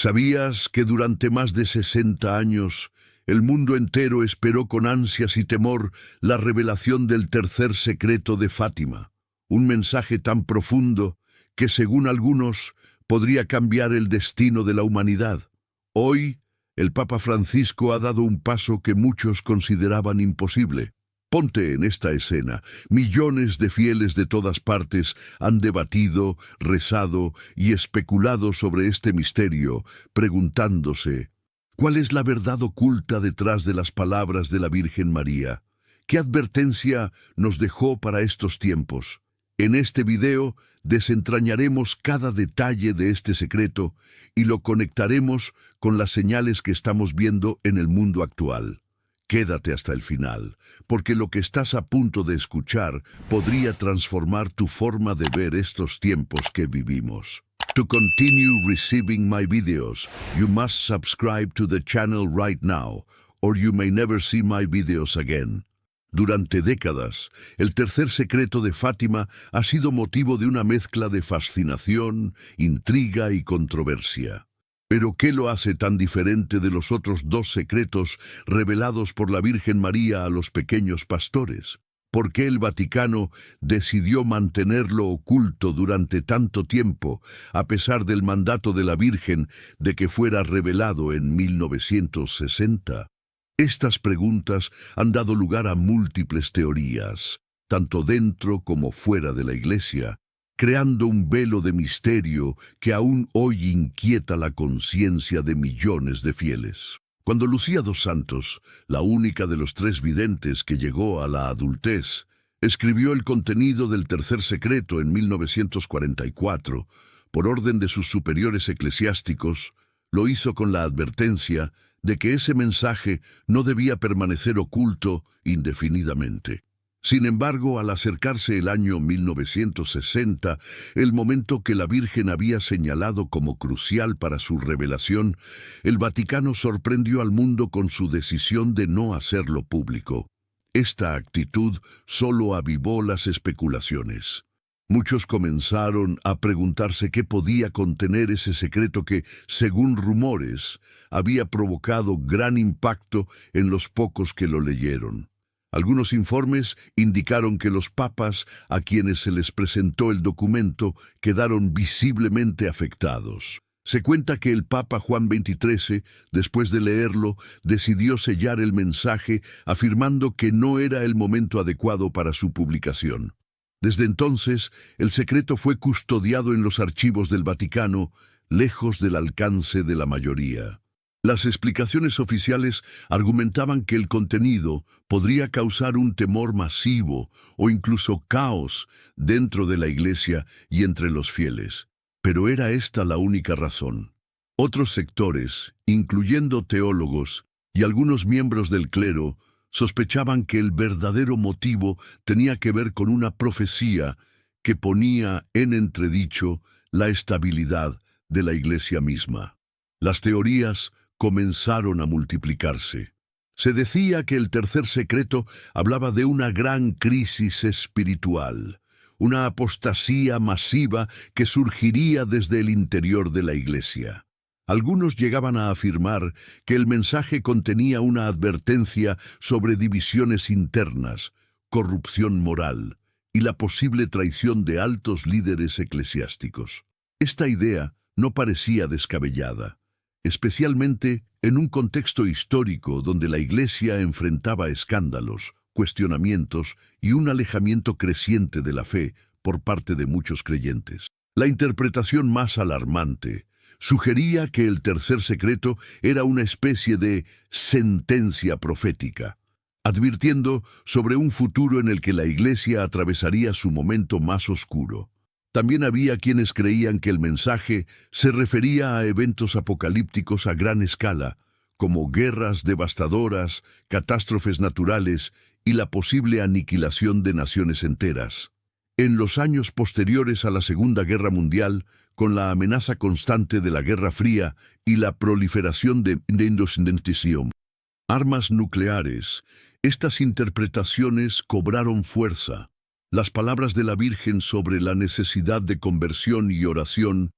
¿Sabías que durante más de 60 años el mundo entero esperó con ansias y temor la revelación del tercer secreto de Fátima? Un mensaje tan profundo que, según algunos, podría cambiar el destino de la humanidad. Hoy, el Papa Francisco ha dado un paso que muchos consideraban imposible. Ponte en esta escena. Millones de fieles de todas partes han debatido, rezado y especulado sobre este misterio, preguntándose: ¿cuál es la verdad oculta detrás de las palabras de la Virgen María? ¿Qué advertencia nos dejó para estos tiempos? En este video desentrañaremos cada detalle de este secreto y lo conectaremos con las señales que estamos viendo en el mundo actual. Quédate hasta el final, porque lo que estás a punto de escuchar podría transformar tu forma de ver estos tiempos que vivimos. To continue receiving my videos, you must subscribe to the channel right now, or you may never see my videos again. Durante décadas, el tercer secreto de Fátima ha sido motivo de una mezcla de fascinación, intriga y controversia. Pero ¿qué lo hace tan diferente de los otros dos secretos revelados por la Virgen María a los pequeños pastores? ¿Por qué el Vaticano decidió mantenerlo oculto durante tanto tiempo, a pesar del mandato de la Virgen de que fuera revelado en 1960? Estas preguntas han dado lugar a múltiples teorías, tanto dentro como fuera de la Iglesia, creando un velo de misterio que aún hoy inquieta la conciencia de millones de fieles. Cuando Lucía dos Santos, la única de los tres videntes que llegó a la adultez, escribió el contenido del tercer secreto en 1944, por orden de sus superiores eclesiásticos, lo hizo con la advertencia de que ese mensaje no debía permanecer oculto indefinidamente. Sin embargo, al acercarse el año 1960, el momento que la Virgen había señalado como crucial para su revelación, el Vaticano sorprendió al mundo con su decisión de no hacerlo público. Esta actitud solo avivó las especulaciones. Muchos comenzaron a preguntarse qué podía contener ese secreto que, según rumores, había provocado gran impacto en los pocos que lo leyeron. Algunos informes indicaron que los papas a quienes se les presentó el documento quedaron visiblemente afectados. Se cuenta que el Papa Juan XXIII, después de leerlo, decidió sellar el mensaje afirmando que no era el momento adecuado para su publicación. Desde entonces, el secreto fue custodiado en los archivos del Vaticano, lejos del alcance de la mayoría. Las explicaciones oficiales argumentaban que el contenido podría causar un temor masivo o incluso caos dentro de la Iglesia y entre los fieles. Pero ¿era esta la única razón? Otros sectores, incluyendo teólogos y algunos miembros del clero, sospechaban que el verdadero motivo tenía que ver con una profecía que ponía en entredicho la estabilidad de la Iglesia misma. Las teorías comenzaron a multiplicarse. Se decía que el tercer secreto hablaba de una gran crisis espiritual, una apostasía masiva que surgiría desde el interior de la Iglesia. Algunos llegaban a afirmar que el mensaje contenía una advertencia sobre divisiones internas, corrupción moral y la posible traición de altos líderes eclesiásticos. Esta idea no parecía descabellada, especialmente en un contexto histórico donde la Iglesia enfrentaba escándalos, cuestionamientos y un alejamiento creciente de la fe por parte de muchos creyentes. La interpretación más alarmante sugería que el tercer secreto era una especie de sentencia profética, advirtiendo sobre un futuro en el que la Iglesia atravesaría su momento más oscuro. También había quienes creían que el mensaje se refería a eventos apocalípticos a gran escala, como guerras devastadoras, catástrofes naturales y la posible aniquilación de naciones enteras. En los años posteriores a la Segunda Guerra Mundial, con la amenaza constante de la Guerra Fría y la proliferación de armas nucleares, estas interpretaciones cobraron fuerza. Las palabras de la Virgen sobre la necesidad de conversión y oración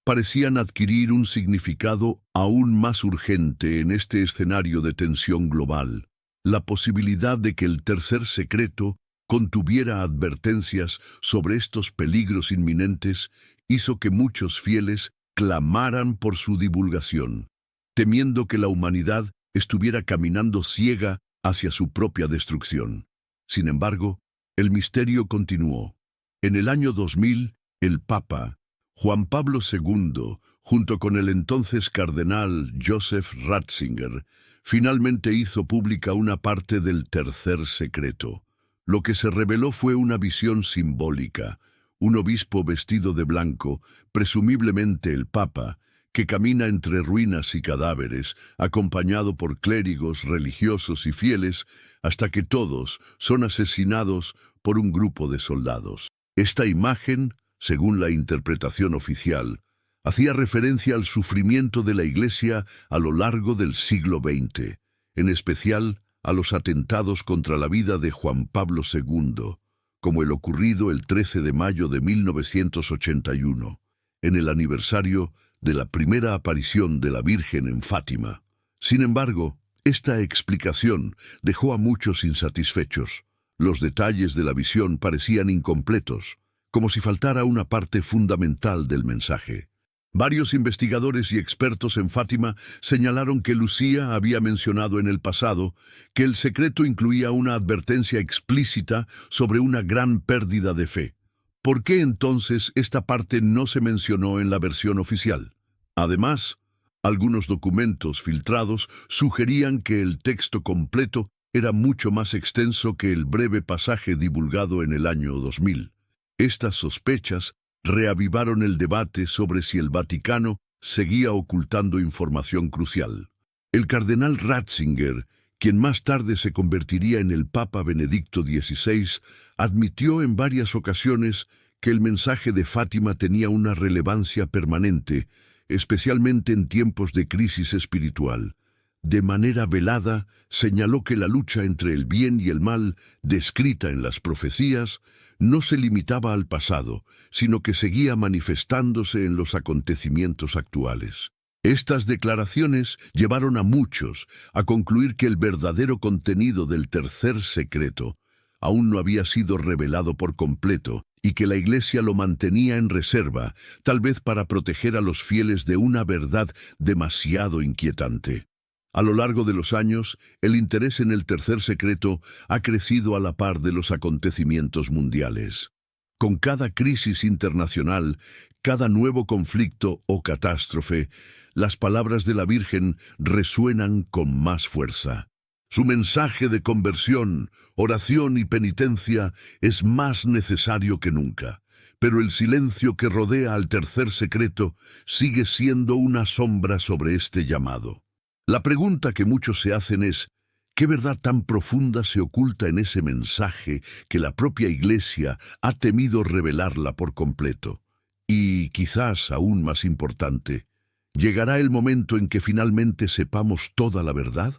parecían adquirir un significado aún más urgente en este escenario de tensión global. La posibilidad de que el tercer secreto contuviera advertencias sobre estos peligros inminentes hizo que muchos fieles clamaran por su divulgación, temiendo que la humanidad estuviera caminando ciega hacia su propia destrucción. Sin embargo, el misterio continuó. En el año 2000, el Papa Juan Pablo II, junto con el entonces cardenal Joseph Ratzinger, finalmente hizo pública una parte del tercer secreto. Lo que se reveló fue una visión simbólica, un obispo vestido de blanco, presumiblemente el Papa, que camina entre ruinas y cadáveres, acompañado por clérigos, religiosos y fieles, hasta que todos son asesinados por un grupo de soldados. Esta imagen, según la interpretación oficial, hacía referencia al sufrimiento de la Iglesia a lo largo del siglo XX, en especial a los atentados contra la vida de Juan Pablo II, como el ocurrido el 13 de mayo de 1981, en el aniversario de la primera aparición de la Virgen en Fátima. Sin embargo, esta explicación dejó a muchos insatisfechos. Los detalles de la visión parecían incompletos, como si faltara una parte fundamental del mensaje. Varios investigadores y expertos en Fátima señalaron que Lucía había mencionado en el pasado que el secreto incluía una advertencia explícita sobre una gran pérdida de fe. ¿Por qué entonces esta parte no se mencionó en la versión oficial? Además, algunos documentos filtrados sugerían que el texto completo era mucho más extenso que el breve pasaje divulgado en el año 2000. Estas sospechas reavivaron el debate sobre si el Vaticano seguía ocultando información crucial. El cardenal Ratzinger, quien más tarde se convertiría en el Papa Benedicto XVI, admitió en varias ocasiones que el mensaje de Fátima tenía una relevancia permanente, especialmente en tiempos de crisis espiritual. De manera velada, señaló que la lucha entre el bien y el mal, descrita en las profecías, no se limitaba al pasado, sino que seguía manifestándose en los acontecimientos actuales. Estas declaraciones llevaron a muchos a concluir que el verdadero contenido del tercer secreto aún no había sido revelado por completo y que la Iglesia lo mantenía en reserva, tal vez para proteger a los fieles de una verdad demasiado inquietante. A lo largo de los años, el interés en el tercer secreto ha crecido a la par de los acontecimientos mundiales. Con cada crisis internacional, cada nuevo conflicto o catástrofe, las palabras de la Virgen resuenan con más fuerza. Su mensaje de conversión, oración y penitencia es más necesario que nunca, pero el silencio que rodea al tercer secreto sigue siendo una sombra sobre este llamado. La pregunta que muchos se hacen es, ¿qué verdad tan profunda se oculta en ese mensaje que la propia Iglesia ha temido revelarla por completo? Y, quizás aún más importante, ¿llegará el momento en que finalmente sepamos toda la verdad?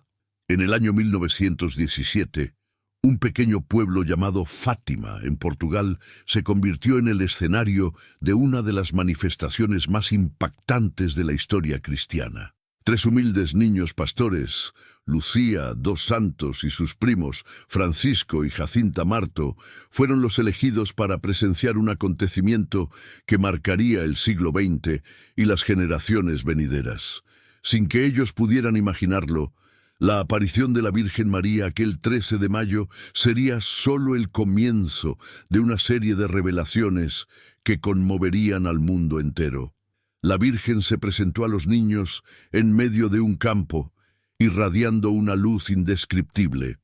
En el año 1917, un pequeño pueblo llamado Fátima, en Portugal, se convirtió en el escenario de una de las manifestaciones más impactantes de la historia cristiana. 3 humildes niños pastores, Lucía, 2 santos y sus primos, Francisco y Jacinta Marto, fueron los elegidos para presenciar un acontecimiento que marcaría el siglo XX y las generaciones venideras. Sin que ellos pudieran imaginarlo, la aparición de la Virgen María aquel 13 de mayo sería solo el comienzo de una serie de revelaciones que conmoverían al mundo entero. La Virgen se presentó a los niños en medio de un campo, irradiando una luz indescriptible.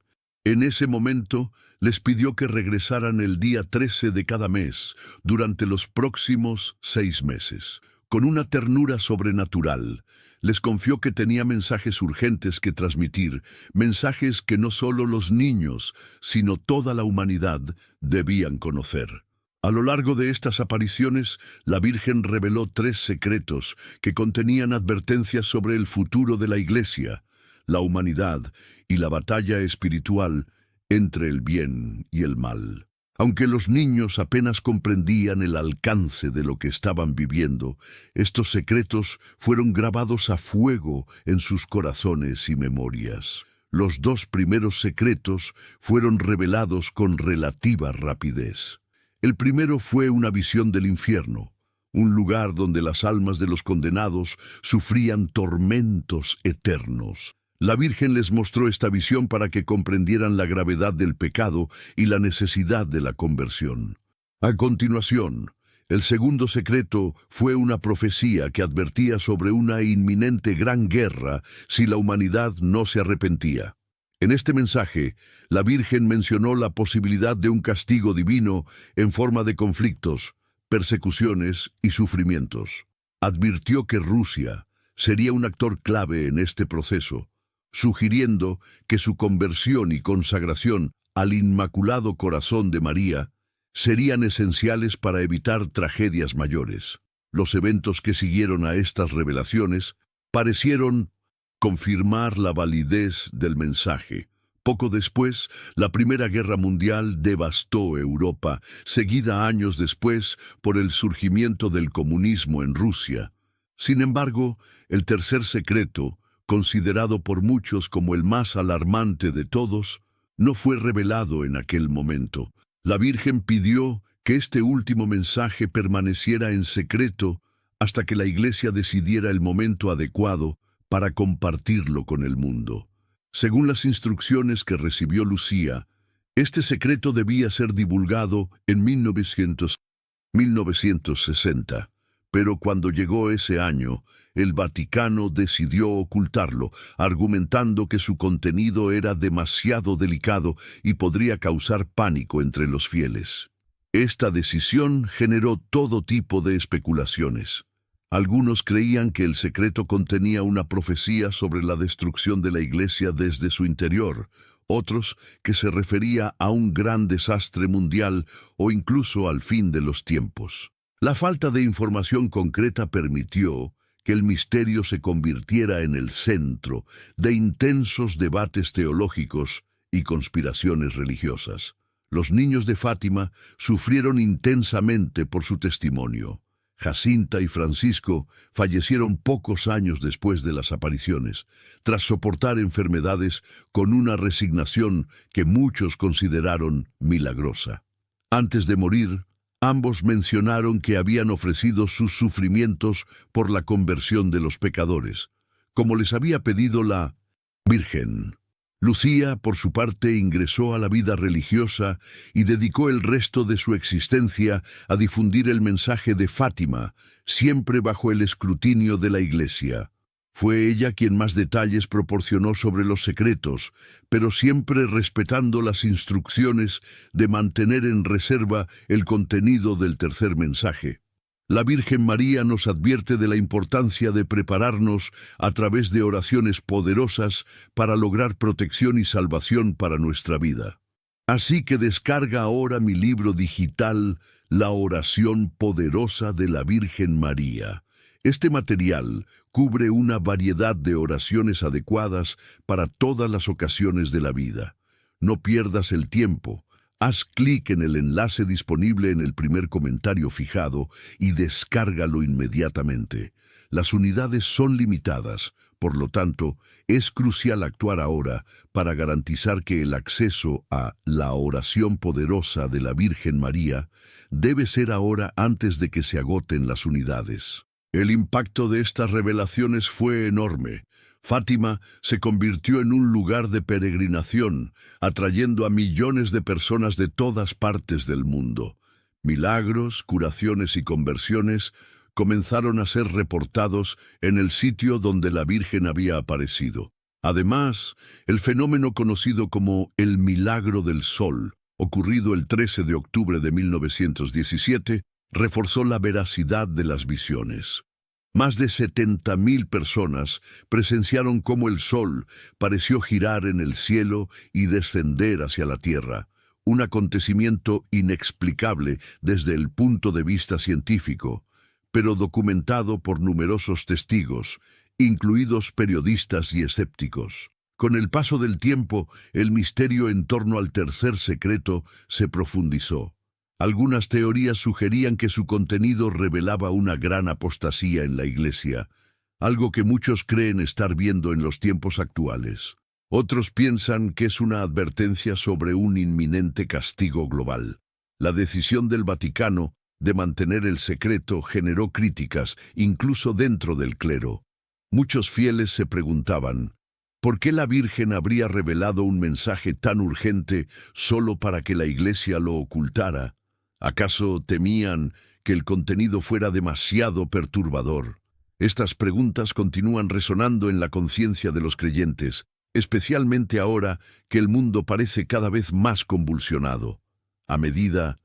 En ese momento les pidió que regresaran el día 13 de cada mes, durante los próximos 6 meses. Con una ternura sobrenatural, les confió que tenía mensajes urgentes que transmitir, mensajes que no solo los niños, sino toda la humanidad debían conocer. A lo largo de estas apariciones, la Virgen reveló 3 secretos que contenían advertencias sobre el futuro de la Iglesia, la humanidad y la batalla espiritual entre el bien y el mal. Aunque los niños apenas comprendían el alcance de lo que estaban viviendo, estos secretos fueron grabados a fuego en sus corazones y memorias. Los dos primeros secretos fueron revelados con relativa rapidez. El primero fue una visión del infierno, un lugar donde las almas de los condenados sufrían tormentos eternos. La Virgen les mostró esta visión para que comprendieran la gravedad del pecado y la necesidad de la conversión. A continuación, el segundo secreto fue una profecía que advertía sobre una inminente gran guerra si la humanidad no se arrepentía. En este mensaje, la Virgen mencionó la posibilidad de un castigo divino en forma de conflictos, persecuciones y sufrimientos. Advirtió que Rusia sería un actor clave en este proceso, sugiriendo que su conversión y consagración al Inmaculado Corazón de María serían esenciales para evitar tragedias mayores. Los eventos que siguieron a estas revelaciones parecieron confirmar la validez del mensaje. Poco después, la Primera Guerra Mundial devastó Europa, seguida años después por el surgimiento del comunismo en Rusia. Sin embargo, el tercer secreto, considerado por muchos como el más alarmante de todos, no fue revelado en aquel momento. La Virgen pidió que este último mensaje permaneciera en secreto hasta que la Iglesia decidiera el momento adecuado para compartirlo con el mundo. Según las instrucciones que recibió Lucía, este secreto debía ser divulgado en 1960. Pero cuando llegó ese año, el Vaticano decidió ocultarlo, argumentando que su contenido era demasiado delicado y podría causar pánico entre los fieles. Esta decisión generó todo tipo de especulaciones. Algunos creían que el secreto contenía una profecía sobre la destrucción de la Iglesia desde su interior, otros que se refería a un gran desastre mundial o incluso al fin de los tiempos. La falta de información concreta permitió que el misterio se convirtiera en el centro de intensos debates teológicos y conspiraciones religiosas. Los niños de Fátima sufrieron intensamente por su testimonio. Jacinta y Francisco fallecieron pocos años después de las apariciones, tras soportar enfermedades con una resignación que muchos consideraron milagrosa. Antes de morir, ambos mencionaron que habían ofrecido sus sufrimientos por la conversión de los pecadores, como les había pedido la Virgen. Lucía, por su parte, ingresó a la vida religiosa y dedicó el resto de su existencia a difundir el mensaje de Fátima, siempre bajo el escrutinio de la Iglesia. Fue ella quien más detalles proporcionó sobre los secretos, pero siempre respetando las instrucciones de mantener en reserva el contenido del tercer mensaje. La Virgen María nos advierte de la importancia de prepararnos a través de oraciones poderosas para lograr protección y salvación para nuestra vida. Así que descarga ahora mi libro digital, La Oración Poderosa de la Virgen María. Este material cubre una variedad de oraciones adecuadas para todas las ocasiones de la vida. No pierdas el tiempo. Haz clic en el enlace disponible en el primer comentario fijado y descárgalo inmediatamente. Las unidades son limitadas, por lo tanto, es crucial actuar ahora para garantizar que el acceso a la oración poderosa de la Virgen María debe ser ahora antes de que se agoten las unidades. El impacto de estas revelaciones fue enorme. Fátima se convirtió en un lugar de peregrinación, atrayendo a millones de personas de todas partes del mundo. Milagros, curaciones y conversiones comenzaron a ser reportados en el sitio donde la Virgen había aparecido. Además, el fenómeno conocido como el Milagro del Sol, ocurrido el 13 de octubre de 1917, reforzó la veracidad de las visiones. Más de 70.000 personas presenciaron cómo el sol pareció girar en el cielo y descender hacia la tierra, un acontecimiento inexplicable desde el punto de vista científico, pero documentado por numerosos testigos, incluidos periodistas y escépticos. Con el paso del tiempo, el misterio en torno al tercer secreto se profundizó. Algunas teorías sugerían que su contenido revelaba una gran apostasía en la Iglesia, algo que muchos creen estar viendo en los tiempos actuales. Otros piensan que es una advertencia sobre un inminente castigo global. La decisión del Vaticano de mantener el secreto generó críticas, incluso dentro del clero. Muchos fieles se preguntaban, ¿por qué la Virgen habría revelado un mensaje tan urgente solo para que la Iglesia lo ocultara? ¿Acaso temían que el contenido fuera demasiado perturbador? Estas preguntas continúan resonando en la conciencia de los creyentes, especialmente ahora que el mundo parece cada vez más convulsionado. A medida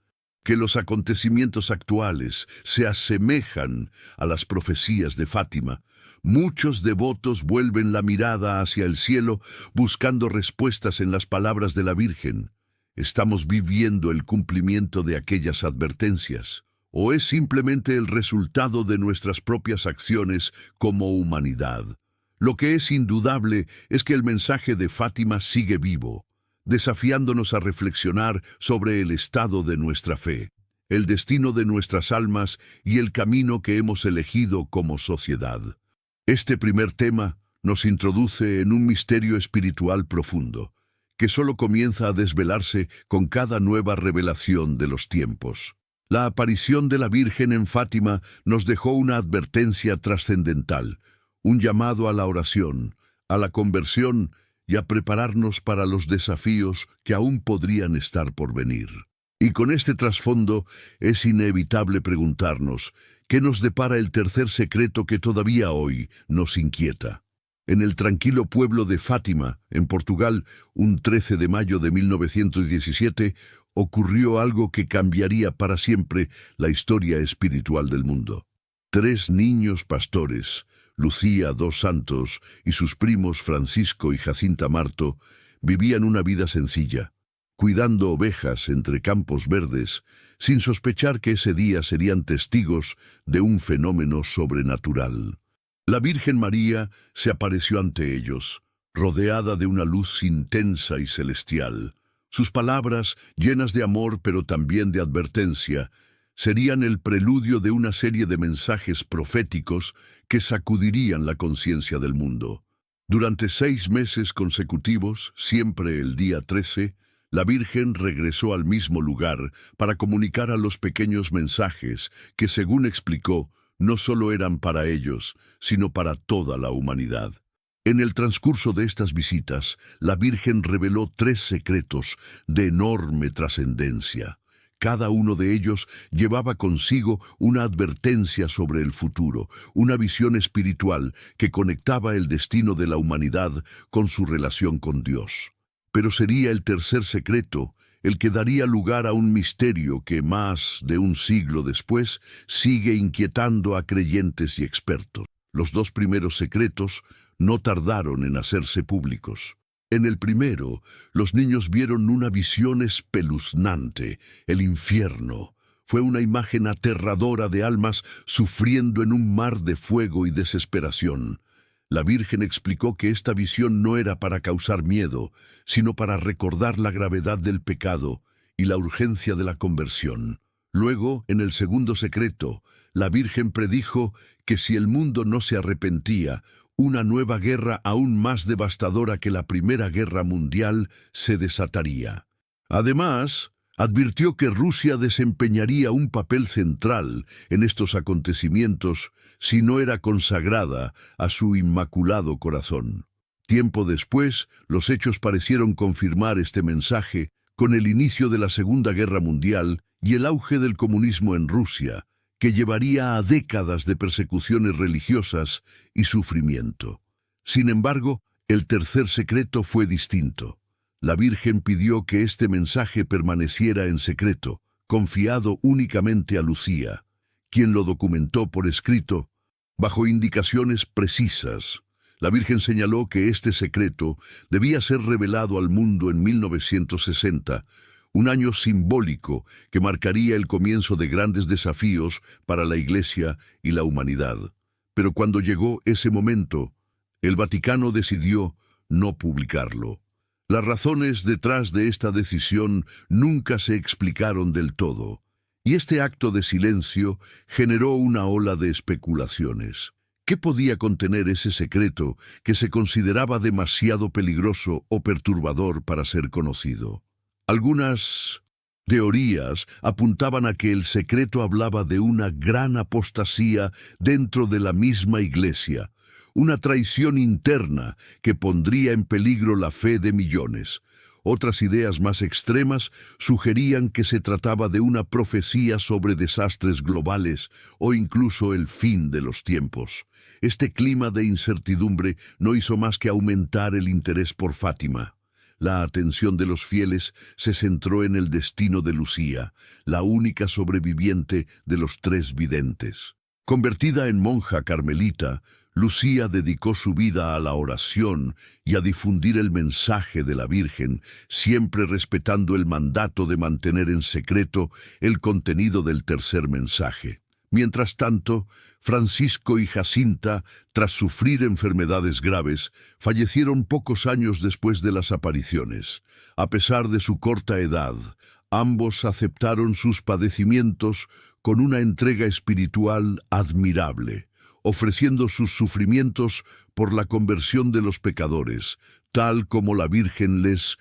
que los acontecimientos actuales se asemejan a las profecías de Fátima, muchos devotos vuelven la mirada hacia el cielo buscando respuestas en las palabras de la Virgen. ¿Estamos viviendo el cumplimiento de aquellas advertencias? ¿O es simplemente el resultado de nuestras propias acciones como humanidad? Lo que es indudable es que el mensaje de Fátima sigue vivo, desafiándonos a reflexionar sobre el estado de nuestra fe, el destino de nuestras almas y el camino que hemos elegido como sociedad. Este primer tema nos introduce en un misterio espiritual profundo, que solo comienza a desvelarse con cada nueva revelación de los tiempos. La aparición de la Virgen en Fátima nos dejó una advertencia trascendental, un llamado a la oración, a la conversión y a prepararnos para los desafíos que aún podrían estar por venir. Y con este trasfondo es inevitable preguntarnos, ¿qué nos depara el tercer secreto que todavía hoy nos inquieta? En el tranquilo pueblo de Fátima, en Portugal, un 13 de mayo de 1917, ocurrió algo que cambiaría para siempre la historia espiritual del mundo. 3 niños pastores, Lucía dos Santos y sus primos Francisco y Jacinta Marto, vivían una vida sencilla, cuidando ovejas entre campos verdes, sin sospechar que ese día serían testigos de un fenómeno sobrenatural. La Virgen María se apareció ante ellos, rodeada de una luz intensa y celestial. Sus palabras, llenas de amor pero también de advertencia, serían el preludio de una serie de mensajes proféticos que sacudirían la conciencia del mundo. Durante 6 meses consecutivos, siempre el día 13, la Virgen regresó al mismo lugar para comunicar a los pequeños mensajes que, según explicó, no solo eran para ellos, sino para toda la humanidad. En el transcurso de estas visitas, la Virgen reveló 3 secretos de enorme trascendencia. Cada uno de ellos llevaba consigo una advertencia sobre el futuro, una visión espiritual que conectaba el destino de la humanidad con su relación con Dios. Pero sería el tercer secreto el que daría lugar a un misterio que más de un siglo después sigue inquietando a creyentes y expertos. Los 2 primeros secretos no tardaron en hacerse públicos. En el primero, los niños vieron una visión espeluznante, el infierno. Fue una imagen aterradora de almas sufriendo en un mar de fuego y desesperación. La Virgen explicó que esta visión no era para causar miedo, sino para recordar la gravedad del pecado y la urgencia de la conversión. Luego, en el segundo secreto, la Virgen predijo que si el mundo no se arrepentía, una nueva guerra aún más devastadora que la Primera Guerra Mundial se desataría. Además, advirtió que Rusia desempeñaría un papel central en estos acontecimientos si no era consagrada a su inmaculado corazón. Tiempo después, los hechos parecieron confirmar este mensaje con el inicio de la Segunda Guerra Mundial y el auge del comunismo en Rusia, que llevaría a décadas de persecuciones religiosas y sufrimiento. Sin embargo, el tercer secreto fue distinto. La Virgen pidió que este mensaje permaneciera en secreto, confiado únicamente a Lucía, quien lo documentó por escrito, bajo indicaciones precisas. La Virgen señaló que este secreto debía ser revelado al mundo en 1960, un año simbólico que marcaría el comienzo de grandes desafíos para la Iglesia y la humanidad. Pero cuando llegó ese momento, el Vaticano decidió no publicarlo. Las razones detrás de esta decisión nunca se explicaron del todo, y este acto de silencio generó una ola de especulaciones. ¿Qué podía contener ese secreto que se consideraba demasiado peligroso o perturbador para ser conocido? Algunas teorías apuntaban a que el secreto hablaba de una gran apostasía dentro de la misma Iglesia, una traición interna que pondría en peligro la fe de millones. Otras ideas más extremas sugerían que se trataba de una profecía sobre desastres globales o incluso el fin de los tiempos. Este clima de incertidumbre no hizo más que aumentar el interés por Fátima. La atención de los fieles se centró en el destino de Lucía, la única sobreviviente de los 3 videntes. Convertida en monja carmelita, Lucía dedicó su vida a la oración y a difundir el mensaje de la Virgen, siempre respetando el mandato de mantener en secreto el contenido del tercer mensaje. Mientras tanto, Francisco y Jacinta, tras sufrir enfermedades graves, fallecieron pocos años después de las apariciones. A pesar de su corta edad, ambos aceptaron sus padecimientos con una entrega espiritual admirable, ofreciendo sus sufrimientos por la conversión de los pecadores, tal como la Virgen les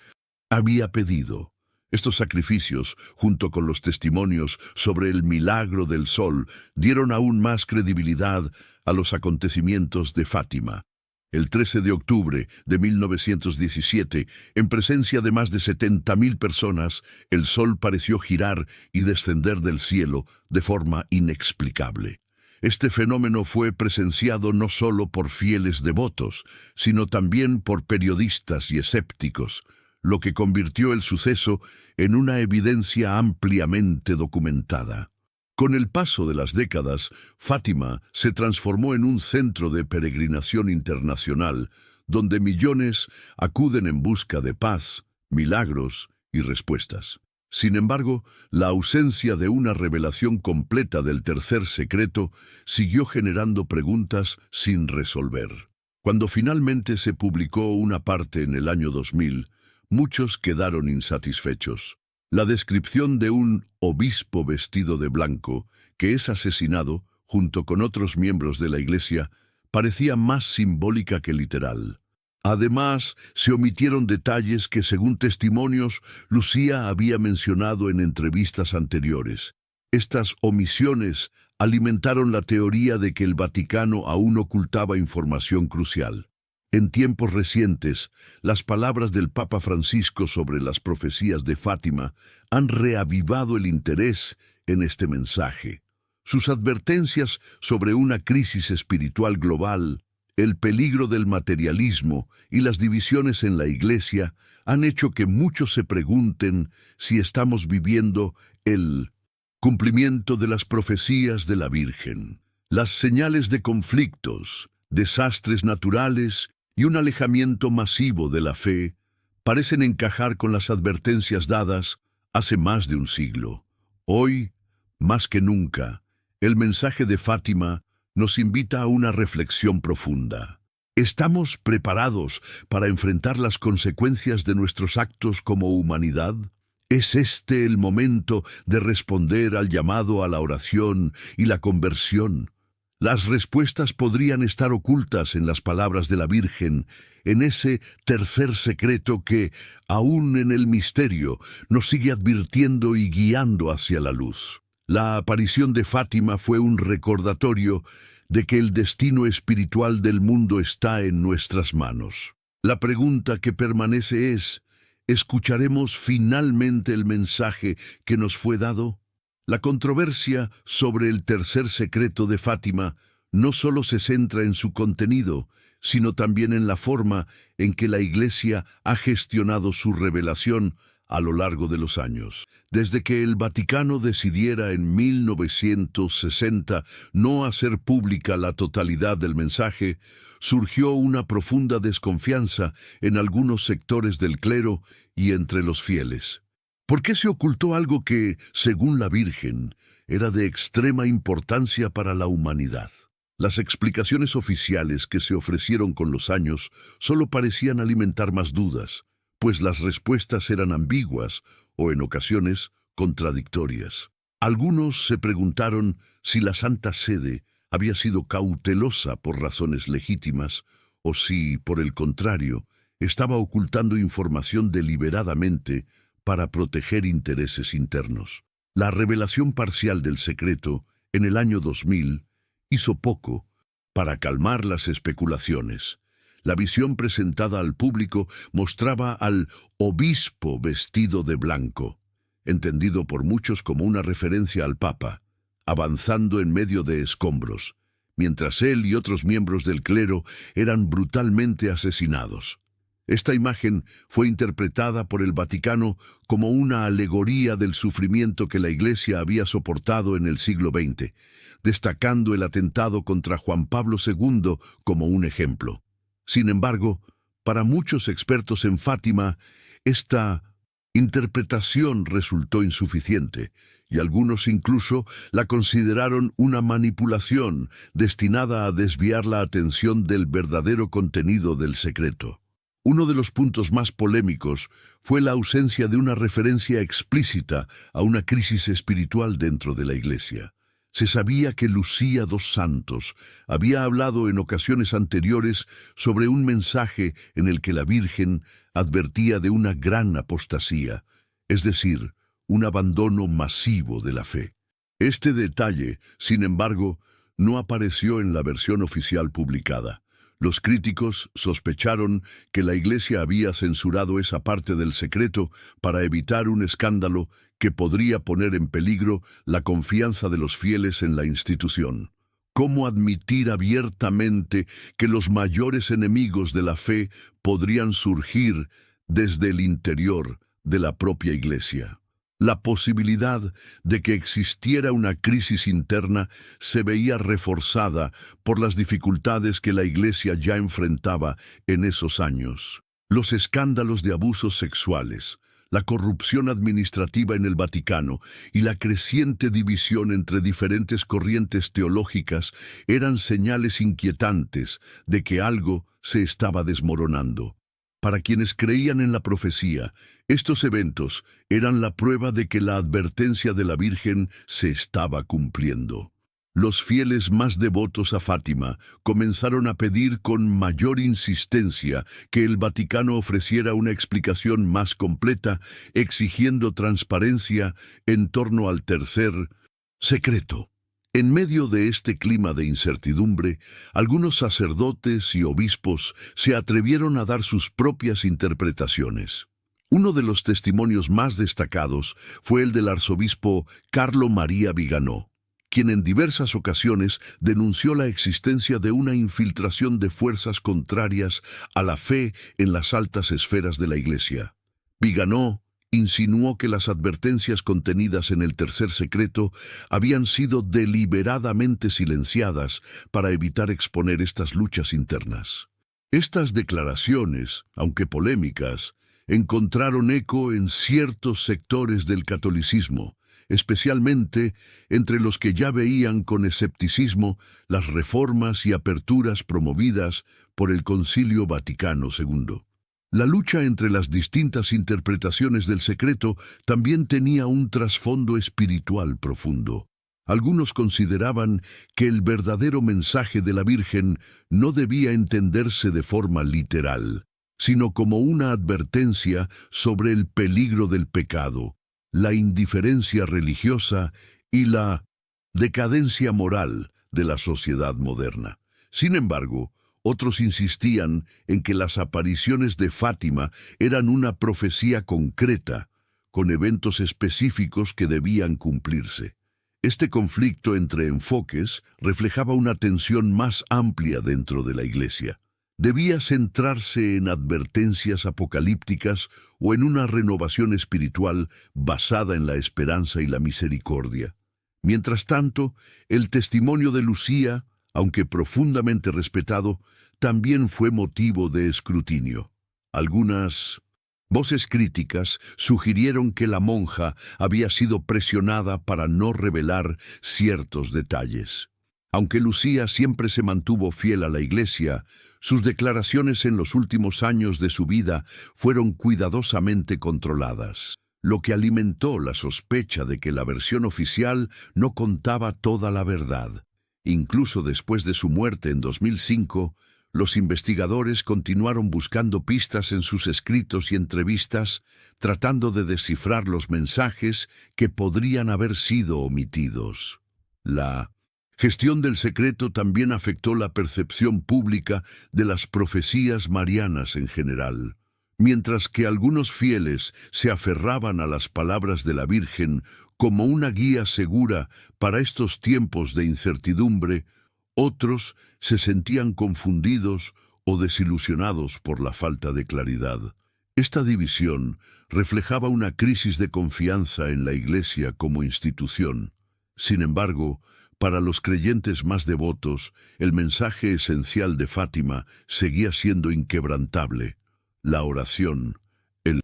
había pedido. Estos sacrificios, junto con los testimonios sobre el milagro del sol, dieron aún más credibilidad a los acontecimientos de Fátima. El 13 de octubre de 1917, en presencia de más de 70.000 personas, el sol pareció girar y descender del cielo de forma inexplicable. Este fenómeno fue presenciado no solo por fieles devotos, sino también por periodistas y escépticos, lo que convirtió el suceso en una evidencia ampliamente documentada. Con el paso de las décadas, Fátima se transformó en un centro de peregrinación internacional, donde millones acuden en busca de paz, milagros y respuestas. Sin embargo, la ausencia de una revelación completa del tercer secreto siguió generando preguntas sin resolver. Cuando finalmente se publicó una parte en el año 2000, muchos quedaron insatisfechos. La descripción de un obispo vestido de blanco, que es asesinado junto con otros miembros de la Iglesia, parecía más simbólica que literal. Además, se omitieron detalles que, según testimonios, Lucía había mencionado en entrevistas anteriores. Estas omisiones alimentaron la teoría de que el Vaticano aún ocultaba información crucial. En tiempos recientes, las palabras del Papa Francisco sobre las profecías de Fátima han reavivado el interés en este mensaje. Sus advertencias sobre una crisis espiritual global, el peligro del materialismo y las divisiones en la Iglesia han hecho que muchos se pregunten si estamos viviendo el cumplimiento de las profecías de la Virgen. Las señales de conflictos, desastres naturales y un alejamiento masivo de la fe parecen encajar con las advertencias dadas hace más de un siglo. Hoy, más que nunca, el mensaje de Fátima nos invita a una reflexión profunda. ¿Estamos preparados para enfrentar las consecuencias de nuestros actos como humanidad? ¿Es este el momento de responder al llamado a la oración y la conversión? Las respuestas podrían estar ocultas en las palabras de la Virgen, en ese tercer secreto que, aún en el misterio, nos sigue advirtiendo y guiando hacia la luz. La aparición de Fátima fue un recordatorio de que el destino espiritual del mundo está en nuestras manos. La pregunta que permanece es, ¿escucharemos finalmente el mensaje que nos fue dado? La controversia sobre el tercer secreto de Fátima no solo se centra en su contenido, sino también en la forma en que la Iglesia ha gestionado su revelación a lo largo de los años. Desde que el Vaticano decidiera en 1960 no hacer pública la totalidad del mensaje, surgió una profunda desconfianza en algunos sectores del clero y entre los fieles. ¿Por qué se ocultó algo que, según la Virgen, era de extrema importancia para la humanidad? Las explicaciones oficiales que se ofrecieron con los años solo parecían alimentar más dudas, pues las respuestas eran ambiguas o, en ocasiones, contradictorias. Algunos se preguntaron si la Santa Sede había sido cautelosa por razones legítimas o si, por el contrario, estaba ocultando información deliberadamente para proteger intereses internos. La revelación parcial del secreto en el año 2000 hizo poco para calmar las especulaciones. La visión presentada al público mostraba al obispo vestido de blanco, entendido por muchos como una referencia al Papa, avanzando en medio de escombros, mientras él y otros miembros del clero eran brutalmente asesinados. Esta imagen fue interpretada por el Vaticano como una alegoría del sufrimiento que la Iglesia había soportado en el siglo XX, destacando el atentado contra Juan Pablo II como un ejemplo. Sin embargo, para muchos expertos en Fátima, esta interpretación resultó insuficiente, y algunos incluso la consideraron una manipulación destinada a desviar la atención del verdadero contenido del secreto. Uno de los puntos más polémicos fue la ausencia de una referencia explícita a una crisis espiritual dentro de la Iglesia. Se sabía que Lucía dos Santos había hablado en ocasiones anteriores sobre un mensaje en el que la Virgen advertía de una gran apostasía, es decir, un abandono masivo de la fe. Este detalle, sin embargo, no apareció en la versión oficial publicada. Los críticos sospecharon que la Iglesia había censurado esa parte del secreto para evitar un escándalo que podría poner en peligro la confianza de los fieles en la institución. ¿Cómo admitir abiertamente que los mayores enemigos de la fe podrían surgir desde el interior de la propia Iglesia? La posibilidad de que existiera una crisis interna se veía reforzada por las dificultades que la Iglesia ya enfrentaba en esos años. Los escándalos de abusos sexuales, la corrupción administrativa en el Vaticano y la creciente división entre diferentes corrientes teológicas eran señales inquietantes de que algo se estaba desmoronando. Para quienes creían en la profecía, estos eventos eran la prueba de que la advertencia de la Virgen se estaba cumpliendo. Los fieles más devotos a Fátima comenzaron a pedir con mayor insistencia que el Vaticano ofreciera una explicación más completa, exigiendo transparencia en torno al tercer secreto. En medio de este clima de incertidumbre, algunos sacerdotes y obispos se atrevieron a dar sus propias interpretaciones. Uno de los testimonios más destacados fue el del arzobispo Carlo María Viganò, quien en diversas ocasiones denunció la existencia de una infiltración de fuerzas contrarias a la fe en las altas esferas de la Iglesia. Viganò insinuó que las advertencias contenidas en el tercer secreto habían sido deliberadamente silenciadas para evitar exponer estas luchas internas. Estas declaraciones, aunque polémicas, encontraron eco en ciertos sectores del catolicismo, especialmente entre los que ya veían con escepticismo las reformas y aperturas promovidas por el Concilio Vaticano II. La lucha entre las distintas interpretaciones del secreto también tenía un trasfondo espiritual profundo. Algunos consideraban que el verdadero mensaje de la Virgen no debía entenderse de forma literal, sino como una advertencia sobre el peligro del pecado, la indiferencia religiosa y la decadencia moral de la sociedad moderna. Sin embargo, otros insistían en que las apariciones de Fátima eran una profecía concreta, con eventos específicos que debían cumplirse. Este conflicto entre enfoques reflejaba una tensión más amplia dentro de la Iglesia. ¿Debía centrarse en advertencias apocalípticas o en una renovación espiritual basada en la esperanza y la misericordia? Mientras tanto, el testimonio de Lucía, aunque profundamente respetado, también fue motivo de escrutinio. Algunas voces críticas sugirieron que la monja había sido presionada para no revelar ciertos detalles. Aunque Lucía siempre se mantuvo fiel a la Iglesia, sus declaraciones en los últimos años de su vida fueron cuidadosamente controladas, lo que alimentó la sospecha de que la versión oficial no contaba toda la verdad. Incluso después de su muerte en 2005, los investigadores continuaron buscando pistas en sus escritos y entrevistas, tratando de descifrar los mensajes que podrían haber sido omitidos. La gestión del secreto también afectó la percepción pública de las profecías marianas en general. Mientras que algunos fieles se aferraban a las palabras de la Virgen como una guía segura para estos tiempos de incertidumbre, otros se sentían confundidos o desilusionados por la falta de claridad. Esta división reflejaba una crisis de confianza en la Iglesia como institución. Sin embargo, para los creyentes más devotos, el mensaje esencial de Fátima seguía siendo inquebrantable: la oración, el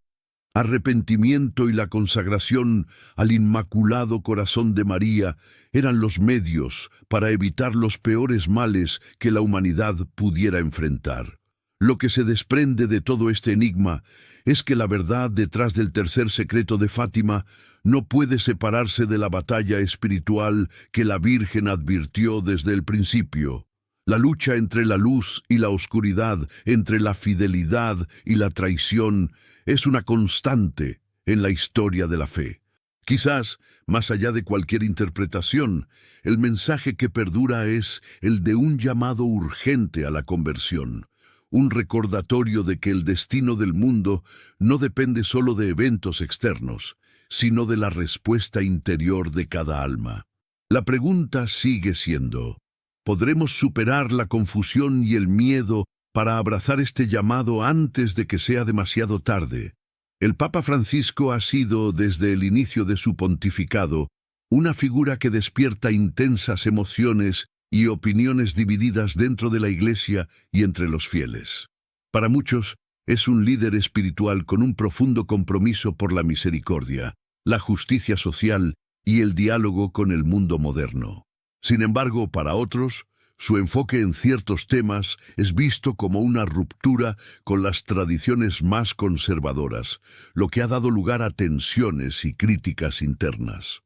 arrepentimiento y la consagración al Inmaculado Corazón de María eran los medios para evitar los peores males que la humanidad pudiera enfrentar. Lo que se desprende de todo este enigma es que la verdad detrás del tercer secreto de Fátima no puede separarse de la batalla espiritual que la Virgen advirtió desde el principio. La lucha entre la luz y la oscuridad, entre la fidelidad y la traición, es una constante en la historia de la fe. Quizás, más allá de cualquier interpretación, el mensaje que perdura es el de un llamado urgente a la conversión, un recordatorio de que el destino del mundo no depende solo de eventos externos, sino de la respuesta interior de cada alma. La pregunta sigue siendo: ¿podremos superar la confusión y el miedo para abrazar este llamado antes de que sea demasiado tarde? El Papa Francisco ha sido, desde el inicio de su pontificado, una figura que despierta intensas emociones y opiniones divididas dentro de la Iglesia y entre los fieles. Para muchos, es un líder espiritual con un profundo compromiso por la misericordia, la justicia social y el diálogo con el mundo moderno. Sin embargo, para otros, su enfoque en ciertos temas es visto como una ruptura con las tradiciones más conservadoras, lo que ha dado lugar a tensiones y críticas internas.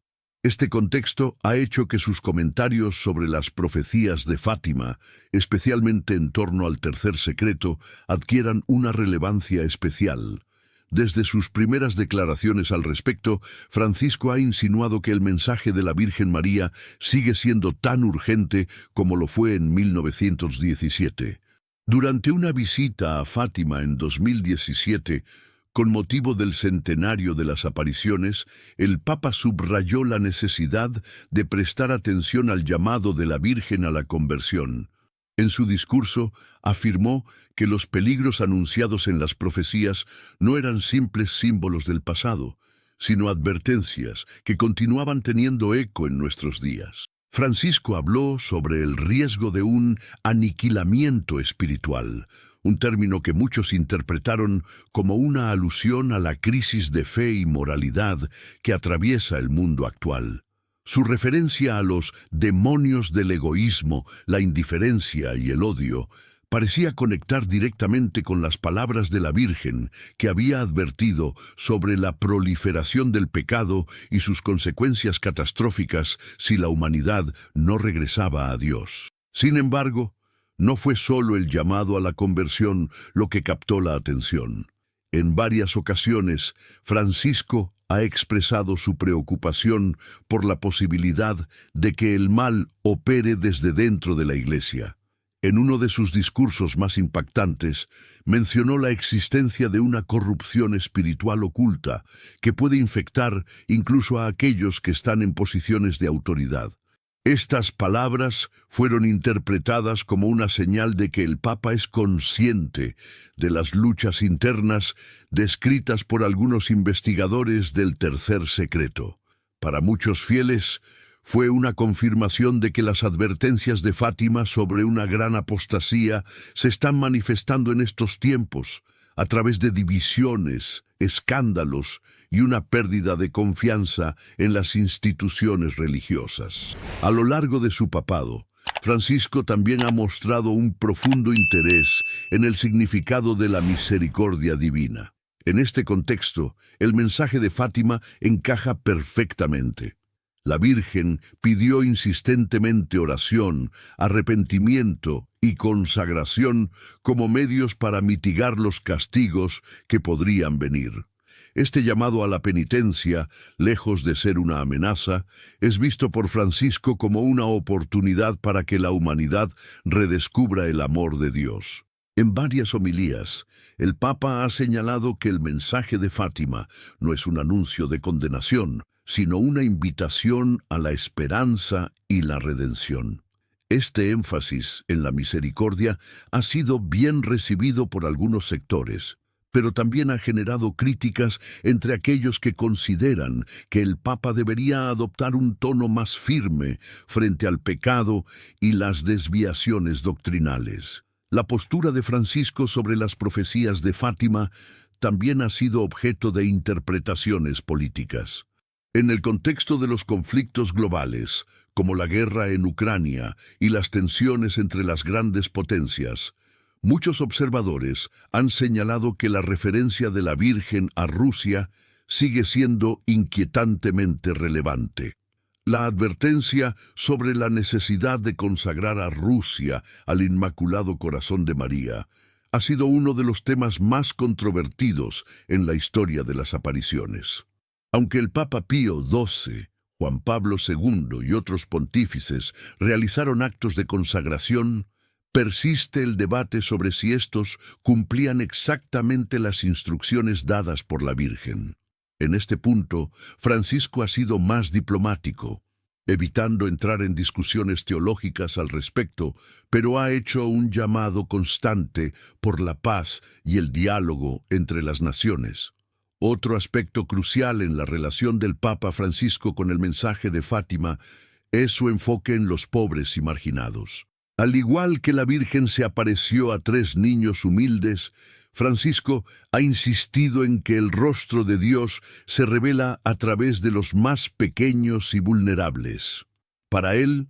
Este contexto ha hecho que sus comentarios sobre las profecías de Fátima, especialmente en torno al tercer secreto, adquieran una relevancia especial. Desde sus primeras declaraciones al respecto, Francisco ha insinuado que el mensaje de la Virgen María sigue siendo tan urgente como lo fue en 1917. Durante una visita a Fátima en 2017, con motivo del centenario de las apariciones, el Papa subrayó la necesidad de prestar atención al llamado de la Virgen a la conversión. En su discurso, afirmó que los peligros anunciados en las profecías no eran simples símbolos del pasado, sino advertencias que continuaban teniendo eco en nuestros días. Francisco habló sobre el riesgo de un aniquilamiento espiritual, un término que muchos interpretaron como una alusión a la crisis de fe y moralidad que atraviesa el mundo actual. Su referencia a los demonios del egoísmo, la indiferencia y el odio parecía conectar directamente con las palabras de la Virgen, que había advertido sobre la proliferación del pecado y sus consecuencias catastróficas si la humanidad no regresaba a Dios. Sin embargo, no fue solo el llamado a la conversión lo que captó la atención. En varias ocasiones, Francisco ha expresado su preocupación por la posibilidad de que el mal opere desde dentro de la Iglesia. En uno de sus discursos más impactantes, mencionó la existencia de una corrupción espiritual oculta que puede infectar incluso a aquellos que están en posiciones de autoridad. Estas palabras fueron interpretadas como una señal de que el Papa es consciente de las luchas internas descritas por algunos investigadores del tercer secreto. Para muchos fieles, fue una confirmación de que las advertencias de Fátima sobre una gran apostasía se están manifestando en estos tiempos, a través de divisiones, escándalos y una pérdida de confianza en las instituciones religiosas. A lo largo de su papado, Francisco también ha mostrado un profundo interés en el significado de la misericordia divina. En este contexto, el mensaje de Fátima encaja perfectamente. La Virgen pidió insistentemente oración, arrepentimiento y consagración como medios para mitigar los castigos que podrían venir. Este llamado a la penitencia, lejos de ser una amenaza, es visto por Francisco como una oportunidad para que la humanidad redescubra el amor de Dios. En varias homilías, el Papa ha señalado que el mensaje de Fátima no es un anuncio de condenación, sino una invitación a la esperanza y la redención. Este énfasis en la misericordia ha sido bien recibido por algunos sectores, pero también ha generado críticas entre aquellos que consideran que el Papa debería adoptar un tono más firme frente al pecado y las desviaciones doctrinales. La postura de Francisco sobre las profecías de Fátima también ha sido objeto de interpretaciones políticas. En el contexto de los conflictos globales, como la guerra en Ucrania y las tensiones entre las grandes potencias, muchos observadores han señalado que la referencia de la Virgen a Rusia sigue siendo inquietantemente relevante. La advertencia sobre la necesidad de consagrar a Rusia al Inmaculado Corazón de María ha sido uno de los temas más controvertidos en la historia de las apariciones. Aunque el Papa Pío XII, Juan Pablo II y otros pontífices realizaron actos de consagración, persiste el debate sobre si estos cumplían exactamente las instrucciones dadas por la Virgen. En este punto, Francisco ha sido más diplomático, evitando entrar en discusiones teológicas al respecto, pero ha hecho un llamado constante por la paz y el diálogo entre las naciones. Otro aspecto crucial en la relación del Papa Francisco con el mensaje de Fátima es su enfoque en los pobres y marginados. Al igual que la Virgen se apareció a 3 niños humildes, Francisco ha insistido en que el rostro de Dios se revela a través de los más pequeños y vulnerables. Para él,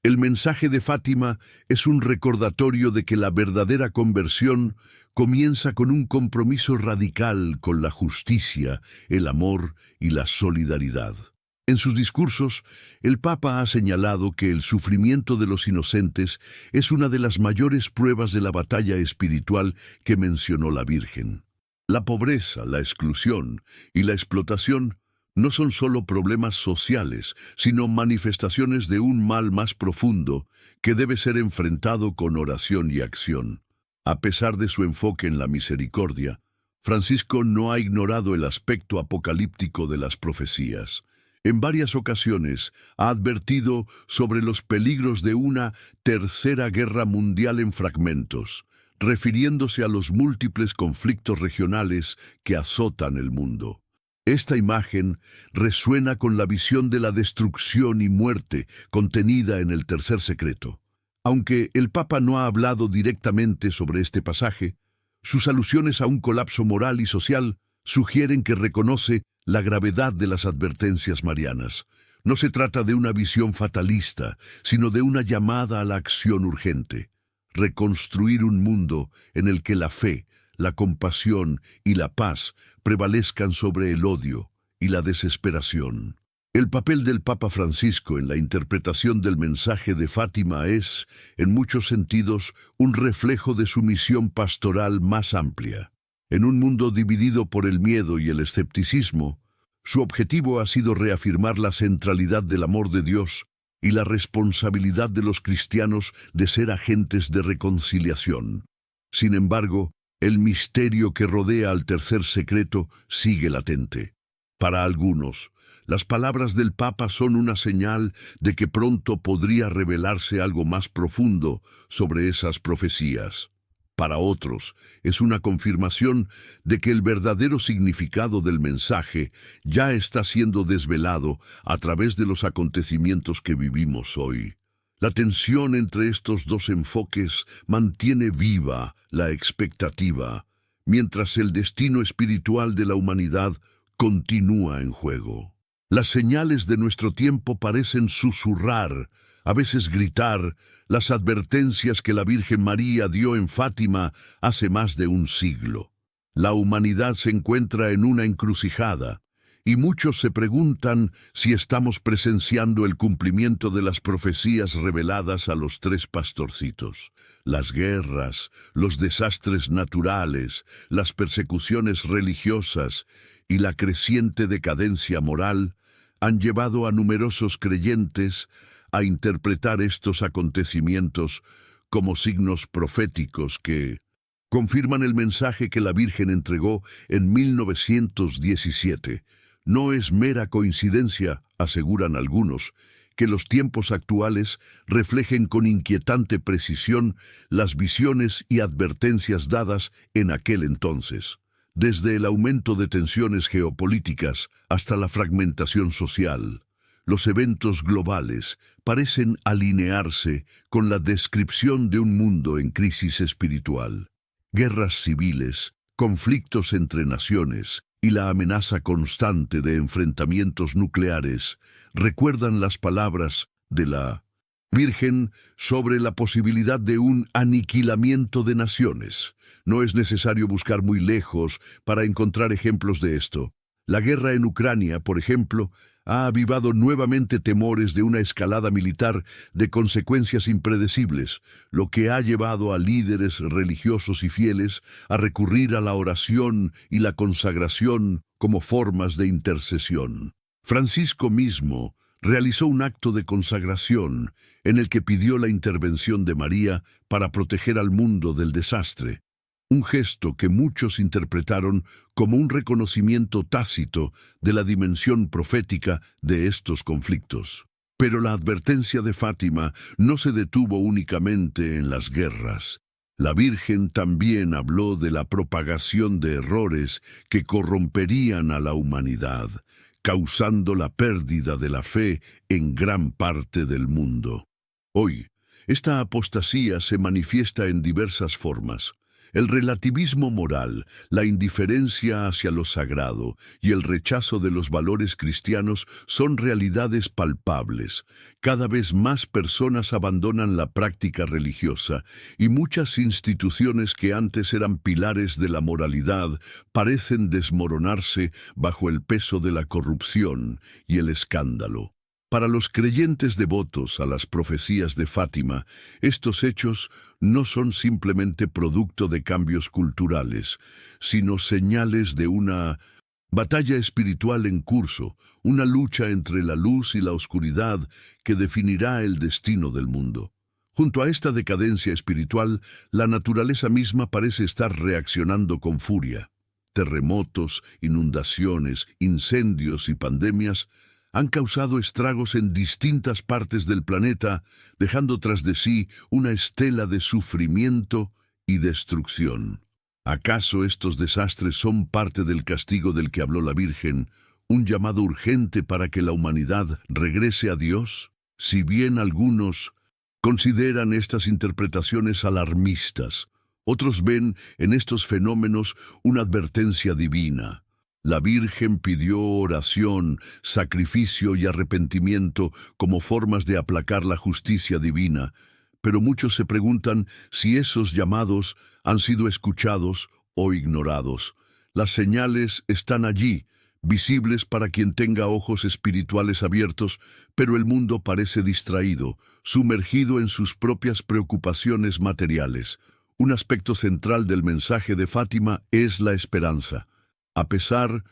el mensaje de Fátima es un recordatorio de que la verdadera conversión comienza con un compromiso radical con la justicia, el amor y la solidaridad. En sus discursos, el Papa ha señalado que el sufrimiento de los inocentes es una de las mayores pruebas de la batalla espiritual que mencionó la Virgen. La pobreza, la exclusión y la explotación no son solo problemas sociales, sino manifestaciones de un mal más profundo que debe ser enfrentado con oración y acción. A pesar de su enfoque en la misericordia, Francisco no ha ignorado el aspecto apocalíptico de las profecías. En varias ocasiones ha advertido sobre los peligros de una tercera guerra mundial en fragmentos, refiriéndose a los múltiples conflictos regionales que azotan el mundo. Esta imagen resuena con la visión de la destrucción y muerte contenida en el tercer secreto. Aunque el Papa no ha hablado directamente sobre este pasaje, sus alusiones a un colapso moral y social sugieren que reconoce la gravedad de las advertencias marianas. No se trata de una visión fatalista, sino de una llamada a la acción urgente. Reconstruir un mundo en el que la fe, la compasión y la paz prevalezcan sobre el odio y la desesperación. El papel del Papa Francisco en la interpretación del mensaje de Fátima es, en muchos sentidos, un reflejo de su misión pastoral más amplia. En un mundo dividido por el miedo y el escepticismo, su objetivo ha sido reafirmar la centralidad del amor de Dios y la responsabilidad de los cristianos de ser agentes de reconciliación. Sin embargo, el misterio que rodea al tercer secreto sigue latente. Para algunos, las palabras del Papa son una señal de que pronto podría revelarse algo más profundo sobre esas profecías. Para otros, es una confirmación de que el verdadero significado del mensaje ya está siendo desvelado a través de los acontecimientos que vivimos hoy. La tensión entre estos dos enfoques mantiene viva la expectativa, mientras el destino espiritual de la humanidad continúa en juego. Las señales de nuestro tiempo parecen susurrar a veces gritar las advertencias que la Virgen María dio en Fátima hace más de un siglo. La humanidad se encuentra en una encrucijada, y muchos se preguntan si estamos presenciando el cumplimiento de las profecías reveladas a los tres pastorcitos. Las guerras, los desastres naturales, las persecuciones religiosas y la creciente decadencia moral han llevado a numerosos creyentes a interpretar estos acontecimientos como signos proféticos que confirman el mensaje que la Virgen entregó en 1917. No es mera coincidencia, aseguran algunos, que los tiempos actuales reflejen con inquietante precisión las visiones y advertencias dadas en aquel entonces. Desde el aumento de tensiones geopolíticas hasta la fragmentación social, los eventos globales parecen alinearse con la descripción de un mundo en crisis espiritual. Guerras civiles, conflictos entre naciones y la amenaza constante de enfrentamientos nucleares recuerdan las palabras de la Virgen sobre la posibilidad de un aniquilamiento de naciones. No es necesario buscar muy lejos para encontrar ejemplos de esto. La guerra en Ucrania, por ejemplo, ha avivado nuevamente temores de una escalada militar de consecuencias impredecibles, lo que ha llevado a líderes religiosos y fieles a recurrir a la oración y la consagración como formas de intercesión. Francisco mismo realizó un acto de consagración en el que pidió la intervención de María para proteger al mundo del desastre. Un gesto que muchos interpretaron como un reconocimiento tácito de la dimensión profética de estos conflictos. Pero la advertencia de Fátima no se detuvo únicamente en las guerras. La Virgen también habló de la propagación de errores que corromperían a la humanidad, causando la pérdida de la fe en gran parte del mundo. Hoy, esta apostasía se manifiesta en diversas formas. El relativismo moral, la indiferencia hacia lo sagrado y el rechazo de los valores cristianos son realidades palpables. Cada vez más personas abandonan la práctica religiosa y muchas instituciones que antes eran pilares de la moralidad parecen desmoronarse bajo el peso de la corrupción y el escándalo. Para los creyentes devotos a las profecías de Fátima, estos hechos no son simplemente producto de cambios culturales, sino señales de una batalla espiritual en curso, una lucha entre la luz y la oscuridad que definirá el destino del mundo. Junto a esta decadencia espiritual, la naturaleza misma parece estar reaccionando con furia. Terremotos, inundaciones, incendios y pandemias han causado estragos en distintas partes del planeta, dejando tras de sí una estela de sufrimiento y destrucción. ¿Acaso estos desastres son parte del castigo del que habló la Virgen, un llamado urgente para que la humanidad regrese a Dios? Si bien algunos consideran estas interpretaciones alarmistas, otros ven en estos fenómenos una advertencia divina. La Virgen pidió oración, sacrificio y arrepentimiento como formas de aplacar la justicia divina, pero muchos se preguntan si esos llamados han sido escuchados o ignorados. Las señales están allí, visibles para quien tenga ojos espirituales abiertos, pero el mundo parece distraído, sumergido en sus propias preocupaciones materiales. Un aspecto central del mensaje de Fátima es la esperanza. A pesar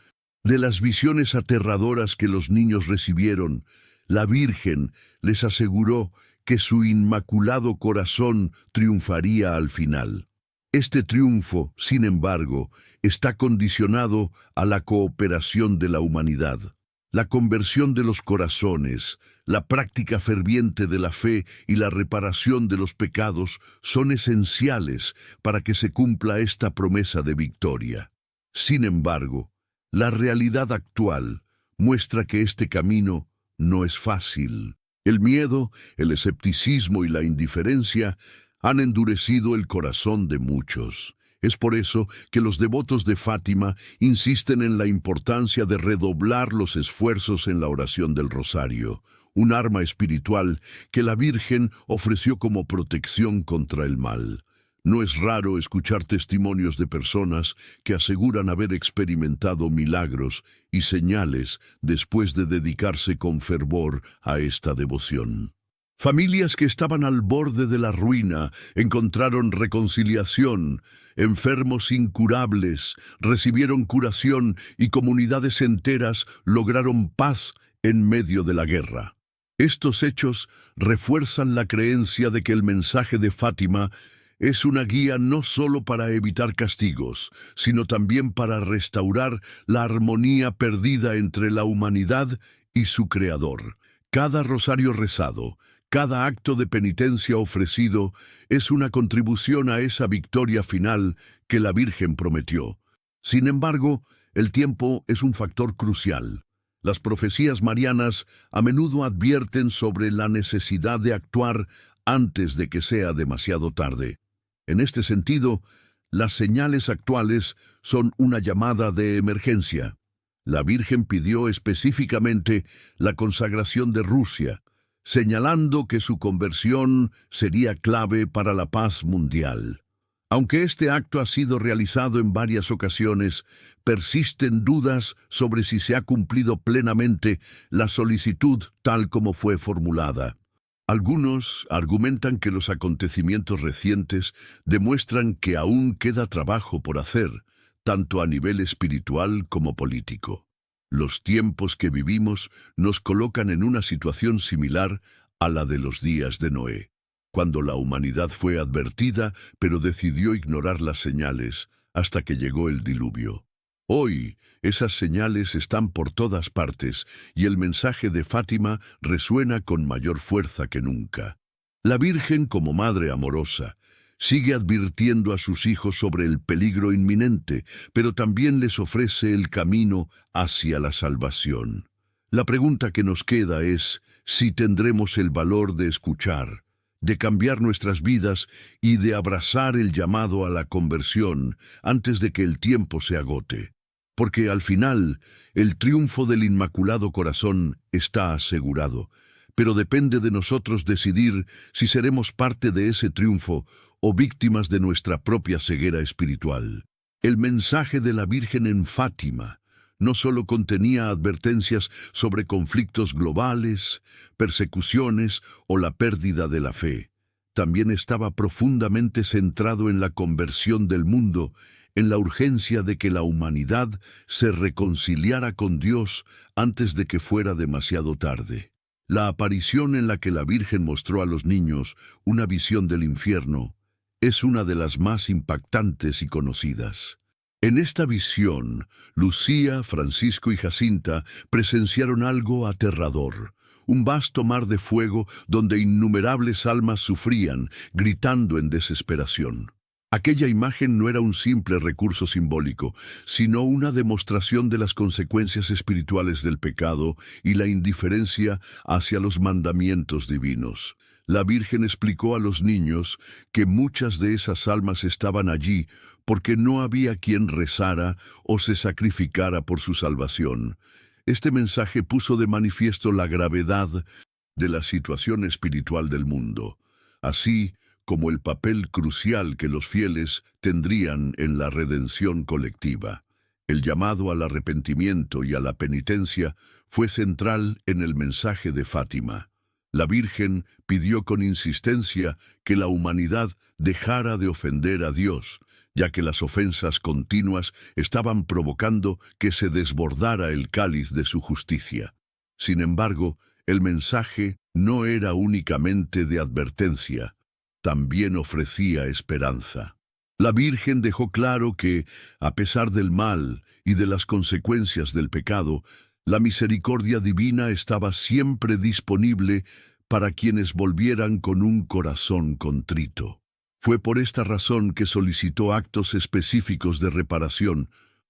de las visiones aterradoras que los niños recibieron, la Virgen les aseguró que su inmaculado corazón triunfaría al final. Este triunfo, sin embargo, está condicionado a la cooperación de la humanidad. La conversión de los corazones, la práctica ferviente de la fe y la reparación de los pecados son esenciales para que se cumpla esta promesa de victoria. Sin embargo, la realidad actual muestra que este camino no es fácil. El miedo, el escepticismo y la indiferencia han endurecido el corazón de muchos. Es por eso que los devotos de Fátima insisten en la importancia de redoblar los esfuerzos en la oración del rosario, un arma espiritual que la Virgen ofreció como protección contra el mal. No es raro escuchar testimonios de personas que aseguran haber experimentado milagros y señales después de dedicarse con fervor a esta devoción. Familias que estaban al borde de la ruina encontraron reconciliación, enfermos incurables recibieron curación y comunidades enteras lograron paz en medio de la guerra. Estos hechos refuerzan la creencia de que el mensaje de Fátima es una guía no solo para evitar castigos, sino también para restaurar la armonía perdida entre la humanidad y su Creador. Cada rosario rezado, cada acto de penitencia ofrecido es una contribución a esa victoria final que la Virgen prometió. Sin embargo, el tiempo es un factor crucial. Las profecías marianas a menudo advierten sobre la necesidad de actuar antes de que sea demasiado tarde. En este sentido, las señales actuales son una llamada de emergencia. La Virgen pidió específicamente la consagración de Rusia, señalando que su conversión sería clave para la paz mundial. Aunque este acto ha sido realizado en varias ocasiones, persisten dudas sobre si se ha cumplido plenamente la solicitud tal como fue formulada. Algunos argumentan que los acontecimientos recientes demuestran que aún queda trabajo por hacer, tanto a nivel espiritual como político. Los tiempos que vivimos nos colocan en una situación similar a la de los días de Noé, cuando la humanidad fue advertida, pero decidió ignorar las señales hasta que llegó el diluvio. Hoy, esas señales están por todas partes y el mensaje de Fátima resuena con mayor fuerza que nunca. La Virgen, como madre amorosa, sigue advirtiendo a sus hijos sobre el peligro inminente, pero también les ofrece el camino hacia la salvación. La pregunta que nos queda es si tendremos el valor de escuchar, de cambiar nuestras vidas y de abrazar el llamado a la conversión antes de que el tiempo se agote. Porque al final, el triunfo del Inmaculado Corazón está asegurado, pero depende de nosotros decidir si seremos parte de ese triunfo o víctimas de nuestra propia ceguera espiritual. El mensaje de la Virgen en Fátima no solo contenía advertencias sobre conflictos globales, persecuciones o la pérdida de la fe, también estaba profundamente centrado en la conversión del mundo, en la urgencia de que la humanidad se reconciliara con Dios antes de que fuera demasiado tarde. La aparición en la que la Virgen mostró a los niños una visión del infierno es una de las más impactantes y conocidas. En esta visión, Lucía, Francisco y Jacinta presenciaron algo aterrador, un vasto mar de fuego donde innumerables almas sufrían, gritando en desesperación. Aquella imagen no era un simple recurso simbólico, sino una demostración de las consecuencias espirituales del pecado y la indiferencia hacia los mandamientos divinos. La Virgen explicó a los niños que muchas de esas almas estaban allí porque no había quien rezara o se sacrificara por su salvación. Este mensaje puso de manifiesto la gravedad de la situación espiritual del mundo, así como el papel crucial que los fieles tendrían en la redención colectiva. El llamado al arrepentimiento y a la penitencia fue central en el mensaje de Fátima. La Virgen pidió con insistencia que la humanidad dejara de ofender a Dios, ya que las ofensas continuas estaban provocando que se desbordara el cáliz de su justicia. Sin embargo, el mensaje no era únicamente de advertencia, también ofrecía esperanza. La Virgen dejó claro que, a pesar del mal y de las consecuencias del pecado, la misericordia divina estaba siempre disponible para quienes volvieran con un corazón contrito. Fue por esta razón que solicitó actos específicos de reparación,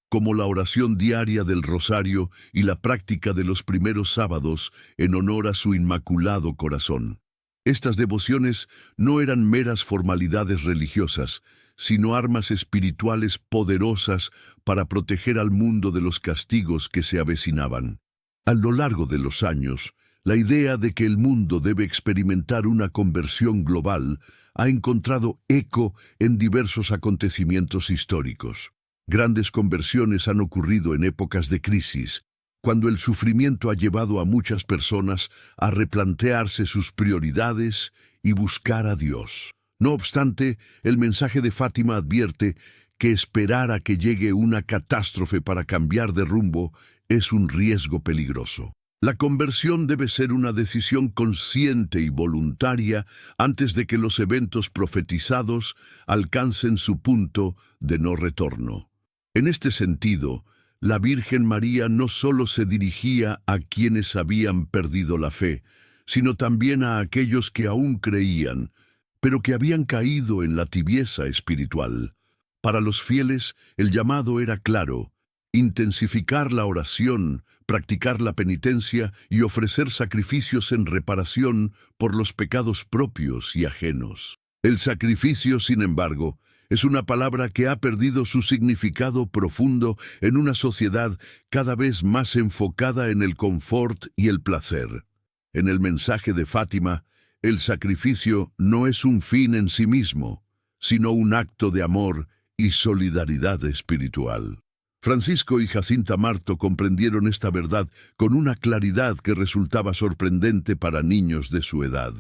como la oración diaria del rosario y la práctica de los primeros sábados en honor a su Inmaculado Corazón. Estas devociones no eran meras formalidades religiosas, sino armas espirituales poderosas para proteger al mundo de los castigos que se avecinaban. A lo largo de los años, La idea de que el mundo debe experimentar una conversión global ha encontrado eco en diversos acontecimientos históricos. Grandes conversiones han ocurrido en épocas de crisis, cuando el sufrimiento ha llevado a muchas personas a replantearse sus prioridades y buscar a Dios. No obstante, el mensaje de Fátima advierte que esperar a que llegue una catástrofe para cambiar de rumbo es un riesgo peligroso. La conversión debe ser una decisión consciente y voluntaria antes de que los eventos profetizados alcancen su punto de no retorno. En este sentido, la Virgen María no solo se dirigía a quienes habían perdido la fe, sino también a aquellos que aún creían, pero que habían caído en la tibieza espiritual. Para los fieles, el llamado era claro: intensificar la oración, practicar la penitencia y ofrecer sacrificios en reparación por los pecados propios y ajenos. El sacrificio, sin embargo, es una palabra que ha perdido su significado profundo en una sociedad cada vez más enfocada en el confort y el placer. En el mensaje de Fátima, el sacrificio no es un fin en sí mismo, sino un acto de amor y solidaridad espiritual. Francisco y Jacinta Marto comprendieron esta verdad con una claridad que resultaba sorprendente para niños de su edad.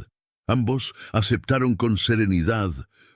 Ambos aceptaron con serenidad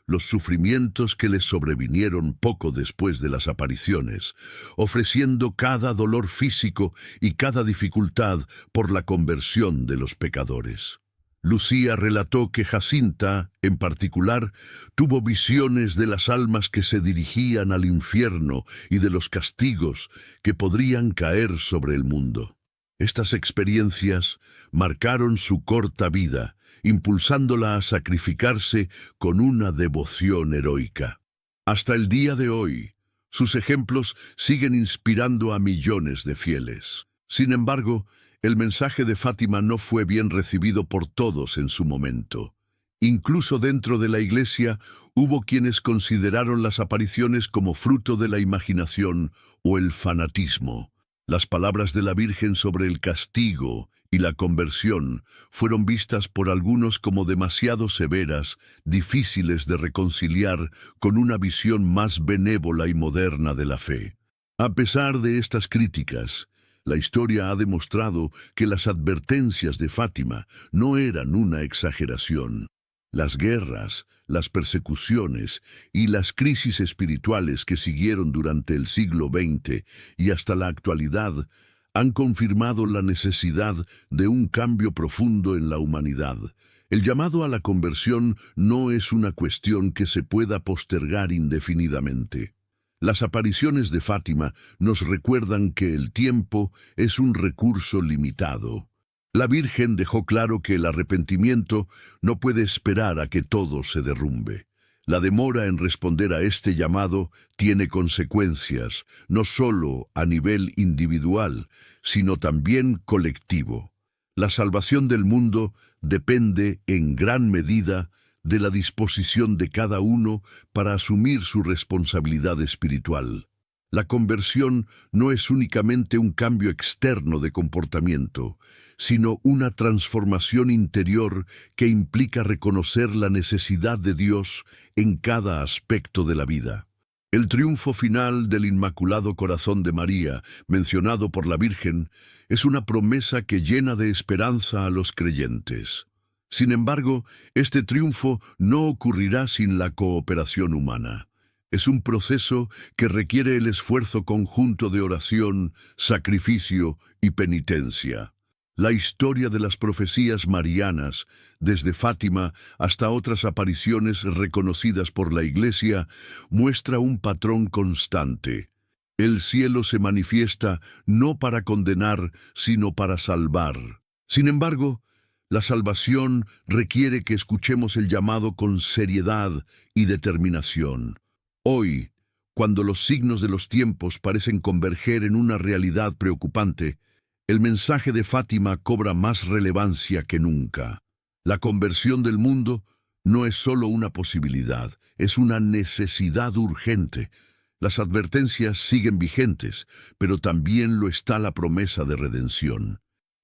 los sufrimientos que les sobrevinieron poco después de las apariciones, ofreciendo cada dolor físico y cada dificultad por la conversión de los pecadores. Lucía relató que Jacinta, en particular, tuvo visiones de las almas que se dirigían al infierno y de los castigos que podrían caer sobre el mundo. Estas experiencias marcaron su corta vida, impulsándola a sacrificarse con una devoción heroica. Hasta el día de hoy, sus ejemplos siguen inspirando a millones de fieles. Sin embargo, el mensaje de Fátima no fue bien recibido por todos en su momento. Incluso dentro de la Iglesia hubo quienes consideraron las apariciones como fruto de la imaginación o el fanatismo. Las palabras de la Virgen sobre el castigo y la conversión fueron vistas por algunos como demasiado severas, difíciles de reconciliar con una visión más benévola y moderna de la fe. A pesar de estas críticas, la historia ha demostrado que las advertencias de Fátima no eran una exageración. Las guerras, las persecuciones y las crisis espirituales que siguieron durante el siglo XX y hasta la actualidad han confirmado la necesidad de un cambio profundo en la humanidad. El llamado a la conversión no es una cuestión que se pueda postergar indefinidamente. Las apariciones de Fátima nos recuerdan que el tiempo es un recurso limitado. La Virgen dejó claro que el arrepentimiento no puede esperar a que todo se derrumbe. La demora en responder a este llamado tiene consecuencias, no solo a nivel individual, sino también colectivo. La salvación del mundo depende en gran medida de la disposición de cada uno para asumir su responsabilidad espiritual. La conversión no es únicamente un cambio externo de comportamiento, sino una transformación interior que implica reconocer la necesidad de Dios en cada aspecto de la vida. El triunfo final del Inmaculado Corazón de María, mencionado por la Virgen, es una promesa que llena de esperanza a los creyentes. Sin embargo, este triunfo no ocurrirá sin la cooperación humana. Es un proceso que requiere el esfuerzo conjunto de oración, sacrificio y penitencia. La historia de las profecías marianas, desde Fátima hasta otras apariciones reconocidas por la Iglesia, muestra un patrón constante. El cielo se manifiesta no para condenar, sino para salvar. Sin embargo, la salvación requiere que escuchemos el llamado con seriedad y determinación. Hoy, cuando los signos de los tiempos parecen converger en una realidad preocupante, el mensaje de Fátima cobra más relevancia que nunca. La conversión del mundo no es solo una posibilidad, es una necesidad urgente. Las advertencias siguen vigentes, pero también lo está la promesa de redención.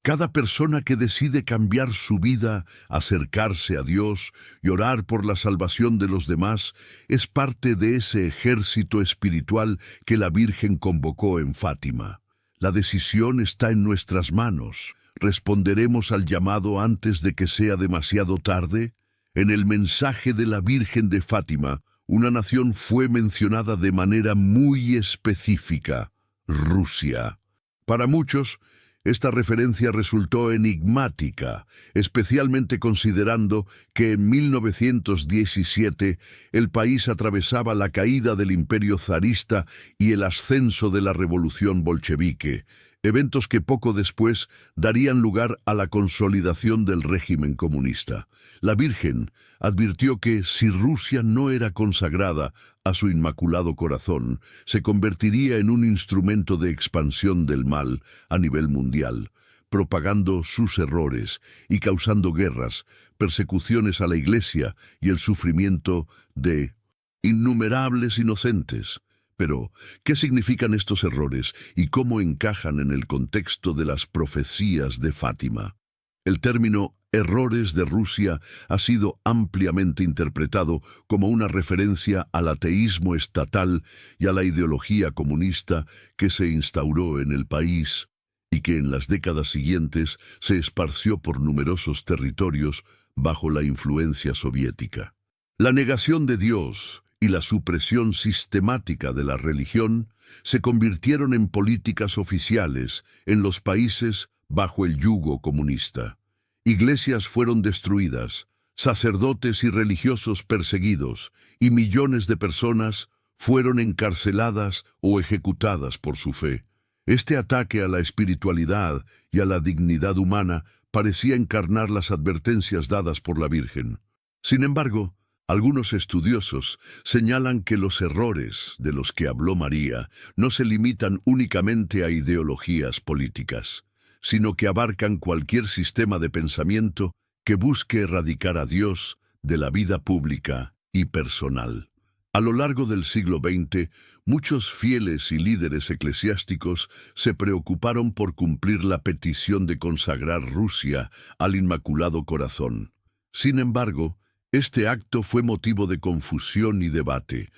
Cada persona que decide cambiar su vida, acercarse a Dios y orar por la salvación de los demás es parte de ese ejército espiritual que la Virgen convocó en Fátima. La decisión está en nuestras manos. ¿Responderemos al llamado antes de que sea demasiado tarde? En el mensaje de la Virgen de Fátima, una nación fue mencionada de manera muy específica: Rusia. Para muchos, esta referencia resultó enigmática, especialmente considerando que en 1917 el país atravesaba la caída del imperio zarista y el ascenso de la revolución bolchevique, eventos que poco después darían lugar a la consolidación del régimen comunista. La Virgen advirtió que si Rusia no era consagrada a su Inmaculado Corazón, se convertiría en un instrumento de expansión del mal a nivel mundial, propagando sus errores y causando guerras, persecuciones a la Iglesia y el sufrimiento de innumerables inocentes. Pero, ¿qué significan estos errores y cómo encajan en el contexto de las profecías de Fátima? El término errores de Rusia ha sido ampliamente interpretado como una referencia al ateísmo estatal y a la ideología comunista que se instauró en el país y que en las décadas siguientes se esparció por numerosos territorios bajo la influencia soviética. La negación de Dios y la supresión sistemática de la religión se convirtieron en políticas oficiales en los países bajo el yugo comunista. Iglesias fueron destruidas, sacerdotes y religiosos perseguidos, y millones de personas fueron encarceladas o ejecutadas por su fe. Este ataque a la espiritualidad y a la dignidad humana parecía encarnar las advertencias dadas por la Virgen. Sin embargo, algunos estudiosos señalan que los errores de los que habló María no se limitan únicamente a ideologías políticas, sino que abarcan cualquier sistema de pensamiento que busque erradicar a Dios de la vida pública y personal. A lo largo del siglo XX, muchos fieles y líderes eclesiásticos se preocuparon por cumplir la petición de consagrar Rusia al Inmaculado Corazón. Sin embargo, este acto fue motivo de confusión y debate.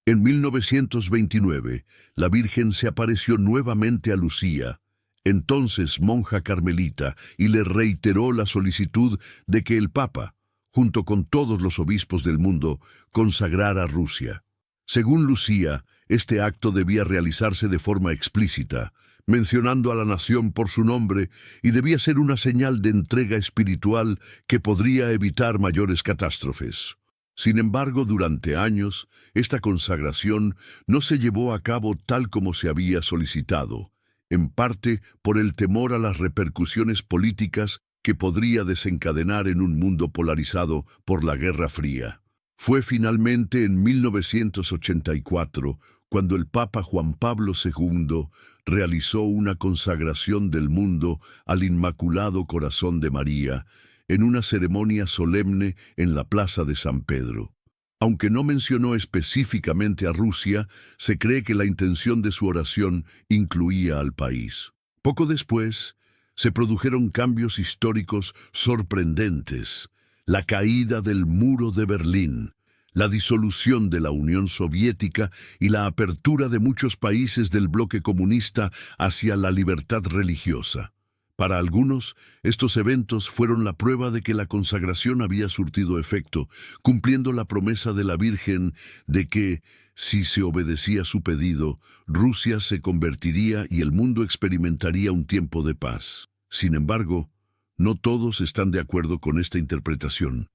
En 1929, la Virgen se apareció nuevamente a Lucía, entonces monja carmelita, y le reiteró la solicitud de que el Papa, junto con todos los obispos del mundo, consagrara Rusia. Según Lucía, este acto debía realizarse de forma explícita, mencionando a la nación por su nombre, y debía ser una señal de entrega espiritual que podría evitar mayores catástrofes. Sin embargo, durante años, esta consagración no se llevó a cabo tal como se había solicitado, en parte por el temor a las repercusiones políticas que podría desencadenar en un mundo polarizado por la Guerra Fría. Fue finalmente en 1984 cuando el Papa Juan Pablo II realizó una consagración del mundo al Inmaculado Corazón de María en una ceremonia solemne en la Plaza de San Pedro. Aunque no mencionó específicamente a Rusia, se cree que la intención de su oración incluía al país. Poco después, se produjeron cambios históricos sorprendentes: la caída del Muro de Berlín, la disolución de la Unión Soviética y la apertura de muchos países del bloque comunista hacia la libertad religiosa. Para algunos, estos eventos fueron la prueba de que la consagración había surtido efecto, cumpliendo la promesa de la Virgen de que, si se obedecía su pedido, Rusia se convertiría y el mundo experimentaría un tiempo de paz. Sin embargo, no todos están de acuerdo con esta interpretación.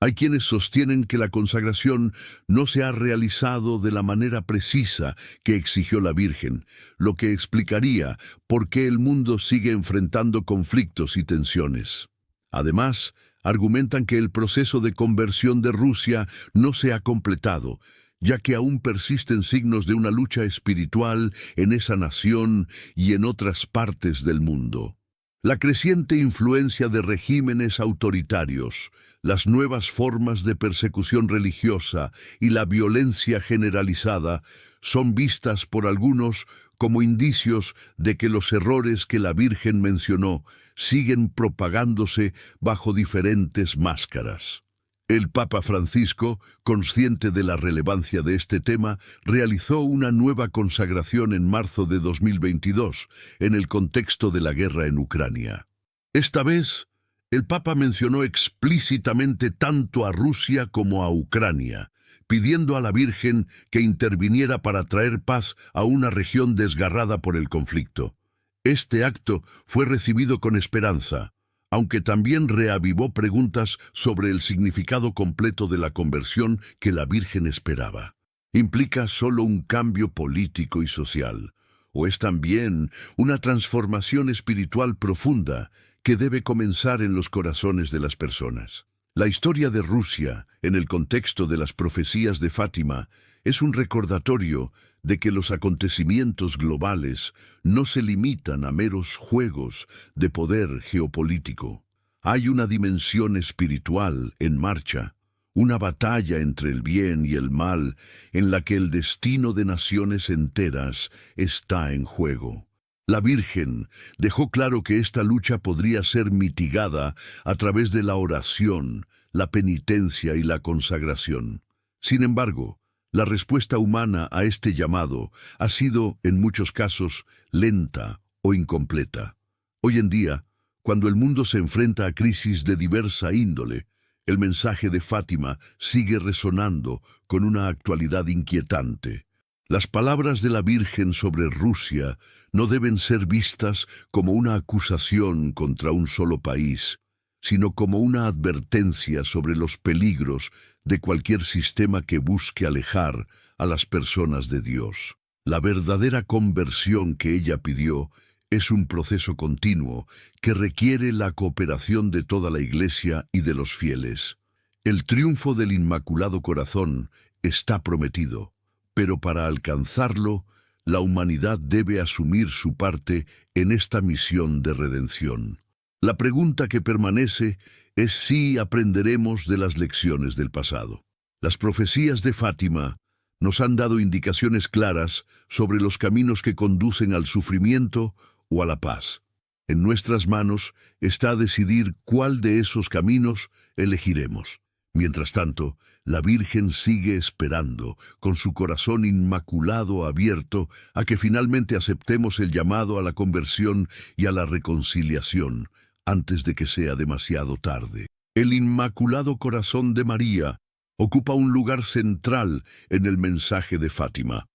Hay quienes sostienen que la consagración no se ha realizado de la manera precisa que exigió la Virgen, lo que explicaría por qué el mundo sigue enfrentando conflictos y tensiones. Además, argumentan que el proceso de conversión de Rusia no se ha completado, ya que aún persisten signos de una lucha espiritual en esa nación y en otras partes del mundo. La creciente influencia de regímenes autoritarios, las nuevas formas de persecución religiosa y la violencia generalizada son vistas por algunos como indicios de que los errores que la Virgen mencionó siguen propagándose bajo diferentes máscaras. El Papa Francisco, consciente de la relevancia de este tema, realizó una nueva consagración en marzo de 2022, en el contexto de la guerra en Ucrania. Esta vez, el Papa mencionó explícitamente tanto a Rusia como a Ucrania, pidiendo a la Virgen que interviniera para traer paz a una región desgarrada por el conflicto. Este acto fue recibido con esperanza, aunque también reavivó preguntas sobre el significado completo de la conversión que la Virgen esperaba. ¿Implica solo un cambio político y social, o es también una transformación espiritual profunda que debe comenzar en los corazones de las personas? La historia de Rusia, en el contexto de las profecías de Fátima, es un recordatorio de que los acontecimientos globales no se limitan a meros juegos de poder geopolítico. Hay una dimensión espiritual en marcha, una batalla entre el bien y el mal en la que el destino de naciones enteras está en juego. La Virgen dejó claro que esta lucha podría ser mitigada a través de la oración, la penitencia y la consagración. Sin embargo, la respuesta humana a este llamado ha sido, en muchos casos, lenta o incompleta. Hoy en día, cuando el mundo se enfrenta a crisis de diversa índole, el mensaje de Fátima sigue resonando con una actualidad inquietante. Las palabras de la Virgen sobre Rusia no deben ser vistas como una acusación contra un solo país, sino como una advertencia sobre los peligros de cualquier sistema que busque alejar a las personas de Dios. La verdadera conversión que ella pidió es un proceso continuo que requiere la cooperación de toda la Iglesia y de los fieles. El triunfo del Inmaculado Corazón está prometido, pero para alcanzarlo, la humanidad debe asumir su parte en esta misión de redención. La pregunta que permanece es si aprenderemos de las lecciones del pasado. Las profecías de Fátima nos han dado indicaciones claras sobre los caminos que conducen al sufrimiento o a la paz. En nuestras manos está decidir cuál de esos caminos elegiremos. Mientras tanto, la Virgen sigue esperando, con su corazón inmaculado abierto, a que finalmente aceptemos el llamado a la conversión y a la reconciliación, antes de que sea demasiado tarde. El Inmaculado Corazón de María ocupa un lugar central en el mensaje de Fátima.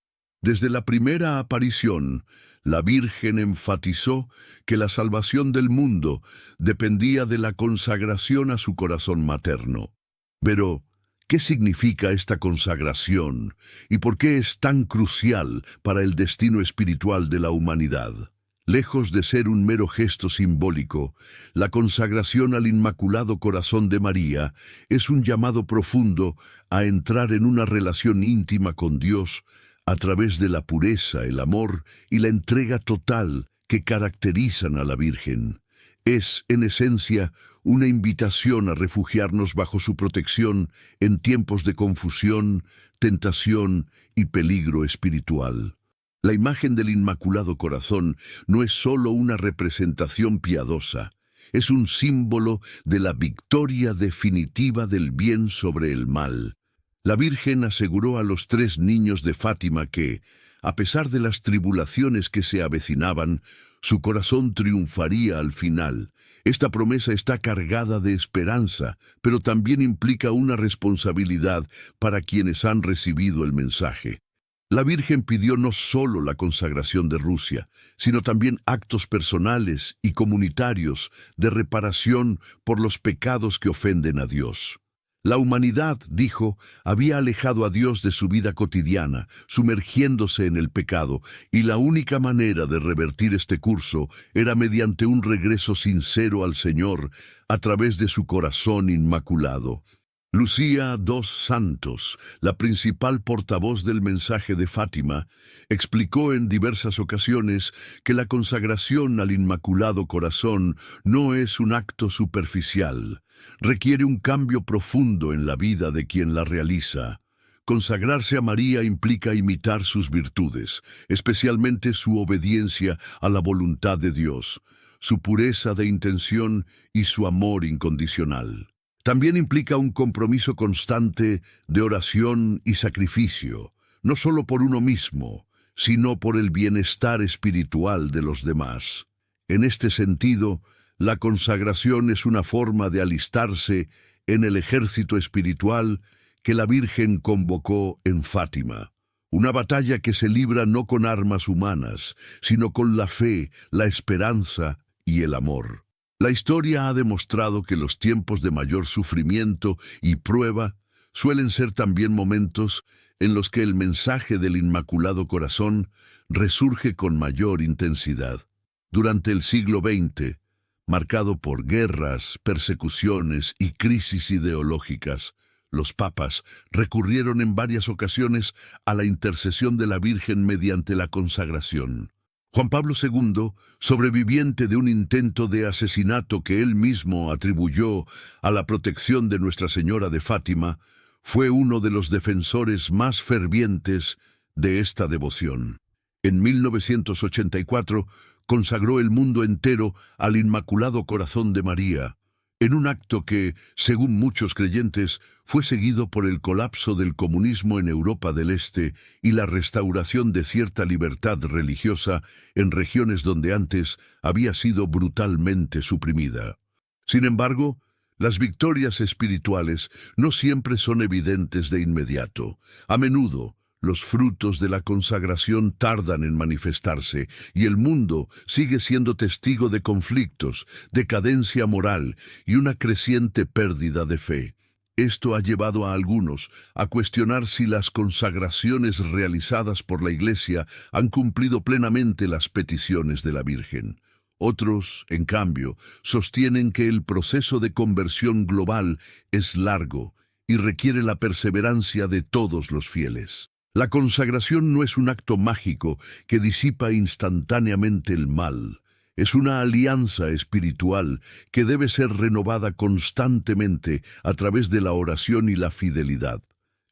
Desde la primera aparición, la Virgen enfatizó que la salvación del mundo dependía de la consagración a su corazón materno. Pero, ¿qué significa esta consagración y por qué es tan crucial para el destino espiritual de la humanidad? Lejos de ser un mero gesto simbólico, la consagración al Inmaculado Corazón de María es un llamado profundo a entrar en una relación íntima con Dios a través de la pureza, el amor y la entrega total que caracterizan a la Virgen. Es, en esencia, una invitación a refugiarnos bajo su protección en tiempos de confusión, tentación y peligro espiritual. La imagen del Inmaculado Corazón no es solo una representación piadosa, es un símbolo de la victoria definitiva del bien sobre el mal. La Virgen aseguró a los 3 niños de Fátima que, a pesar de las tribulaciones que se avecinaban, su corazón triunfaría al final. Esta promesa está cargada de esperanza, pero también implica una responsabilidad para quienes han recibido el mensaje. La Virgen pidió no solo la consagración de Rusia, sino también actos personales y comunitarios de reparación por los pecados que ofenden a Dios. La humanidad, dijo, había alejado a Dios de su vida cotidiana, sumergiéndose en el pecado, y la única manera de revertir este curso era mediante un regreso sincero al Señor a través de su corazón inmaculado. Lucía dos Santos, la principal portavoz del mensaje de Fátima, explicó en diversas ocasiones que la consagración al Inmaculado Corazón no es un acto superficial, requiere un cambio profundo en la vida de quien la realiza. Consagrarse a María implica imitar sus virtudes, especialmente su obediencia a la voluntad de Dios, su pureza de intención y su amor incondicional. También implica un compromiso constante de oración y sacrificio, no solo por uno mismo, sino por el bienestar espiritual de los demás. En este sentido, la consagración es una forma de alistarse en el ejército espiritual que la Virgen convocó en Fátima. Una batalla que se libra no con armas humanas, sino con la fe, la esperanza y el amor. La historia ha demostrado que los tiempos de mayor sufrimiento y prueba suelen ser también momentos en los que el mensaje del Inmaculado Corazón resurge con mayor intensidad. Durante el siglo XX, marcado por guerras, persecuciones y crisis ideológicas, los papas recurrieron en varias ocasiones a la intercesión de la Virgen mediante la consagración. Juan Pablo II, sobreviviente de un intento de asesinato que él mismo atribuyó a la protección de Nuestra Señora de Fátima, fue uno de los defensores más fervientes de esta devoción. En 1984 consagró el mundo entero al Inmaculado Corazón de María, en un acto que, según muchos creyentes, fue seguido por el colapso del comunismo en Europa del Este y la restauración de cierta libertad religiosa en regiones donde antes había sido brutalmente suprimida. Sin embargo, las victorias espirituales no siempre son evidentes de inmediato. A menudo, los frutos de la consagración tardan en manifestarse y el mundo sigue siendo testigo de conflictos, decadencia moral y una creciente pérdida de fe. Esto ha llevado a algunos a cuestionar si las consagraciones realizadas por la Iglesia han cumplido plenamente las peticiones de la Virgen. Otros, en cambio, sostienen que el proceso de conversión global es largo y requiere la perseverancia de todos los fieles. La consagración no es un acto mágico que disipa instantáneamente el mal. Es una alianza espiritual que debe ser renovada constantemente a través de la oración y la fidelidad.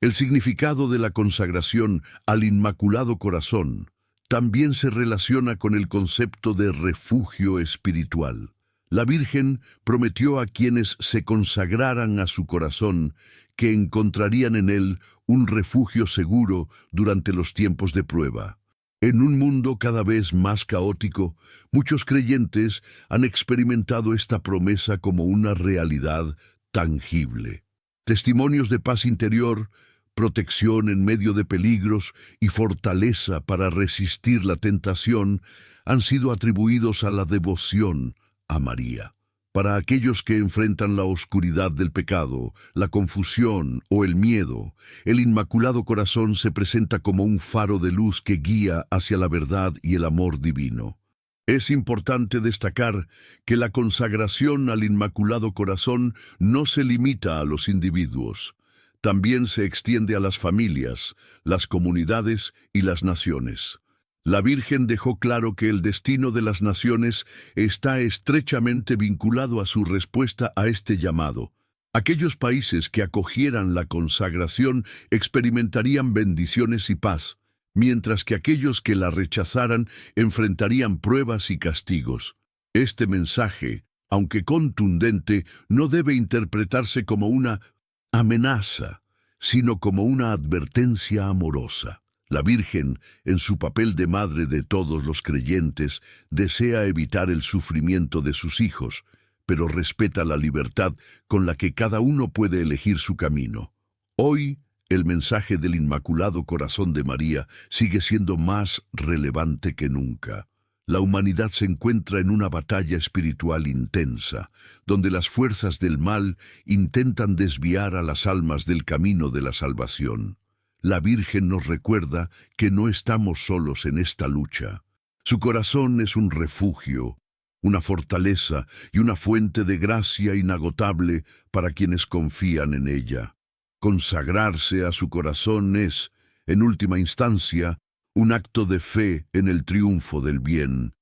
El significado de la consagración al Inmaculado Corazón también se relaciona con el concepto de refugio espiritual. La Virgen prometió a quienes se consagraran a su corazón que encontrarían en él un refugio seguro durante los tiempos de prueba. En un mundo cada vez más caótico, muchos creyentes han experimentado esta promesa como una realidad tangible. Testimonios de paz interior, protección en medio de peligros y fortaleza para resistir la tentación han sido atribuidos a la devoción a María. Para aquellos que enfrentan la oscuridad del pecado, la confusión o el miedo, el Inmaculado Corazón se presenta como un faro de luz que guía hacia la verdad y el amor divino. Es importante destacar que la consagración al Inmaculado Corazón no se limita a los individuos. También se extiende a las familias, las comunidades y las naciones. La Virgen dejó claro que el destino de las naciones está estrechamente vinculado a su respuesta a este llamado. Aquellos países que acogieran la consagración experimentarían bendiciones y paz, mientras que aquellos que la rechazaran enfrentarían pruebas y castigos. Este mensaje, aunque contundente, no debe interpretarse como una amenaza, sino como una advertencia amorosa. La Virgen, en su papel de madre de todos los creyentes, desea evitar el sufrimiento de sus hijos, pero respeta la libertad con la que cada uno puede elegir su camino. Hoy, el mensaje del Inmaculado Corazón de María sigue siendo más relevante que nunca. La humanidad se encuentra en una batalla espiritual intensa, donde las fuerzas del mal intentan desviar a las almas del camino de la salvación. La Virgen nos recuerda que no estamos solos en esta lucha. Su corazón es un refugio, una fortaleza y una fuente de gracia inagotable para quienes confían en ella. Consagrarse a su corazón es, en última instancia, un acto de fe en el triunfo del bien,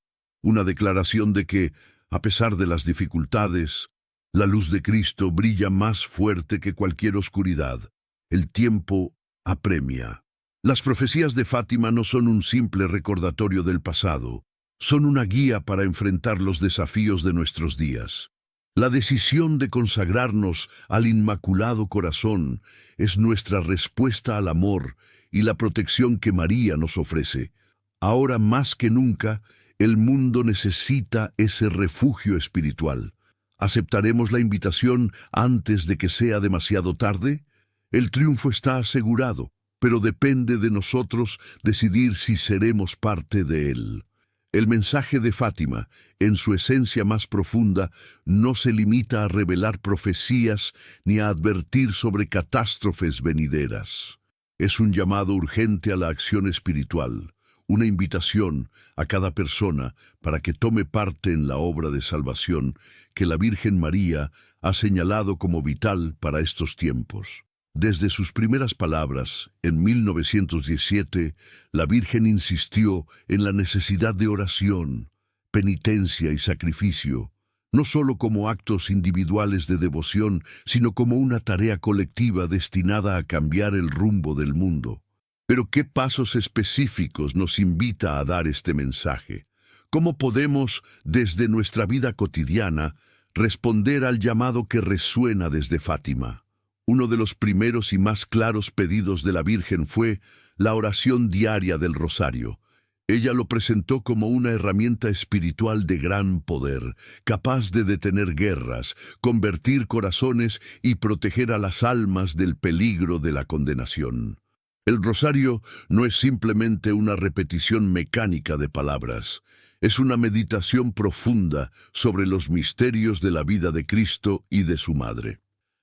una declaración de que, a pesar de las dificultades, la luz de Cristo brilla más fuerte que cualquier oscuridad. El tiempo apremia. Las profecías de Fátima no son un simple recordatorio del pasado, son una guía para enfrentar los desafíos de nuestros días. La decisión de consagrarnos al Inmaculado Corazón es nuestra respuesta al amor y la protección que María nos ofrece. Ahora más que nunca, el mundo necesita ese refugio espiritual. ¿Aceptaremos la invitación antes de que sea demasiado tarde? El triunfo está asegurado, pero depende de nosotros decidir si seremos parte de él. El mensaje de Fátima, en su esencia más profunda, no se limita a revelar profecías ni a advertir sobre catástrofes venideras. Es un llamado urgente a la acción espiritual, una invitación a cada persona para que tome parte en la obra de salvación que la Virgen María ha señalado como vital para estos tiempos. Desde sus primeras palabras, en 1917, la Virgen insistió en la necesidad de oración, penitencia y sacrificio, no solo como actos individuales de devoción, sino como una tarea colectiva destinada a cambiar el rumbo del mundo. Pero ¿qué pasos específicos nos invita a dar este mensaje? ¿Cómo podemos, desde nuestra vida cotidiana, responder al llamado que resuena desde Fátima? Uno de los primeros y más claros pedidos de la Virgen fue la oración diaria del rosario. Ella lo presentó como una herramienta espiritual de gran poder, capaz de detener guerras, convertir corazones y proteger a las almas del peligro de la condenación. El rosario no es simplemente una repetición mecánica de palabras, es una meditación profunda sobre los misterios de la vida de Cristo y de su Madre.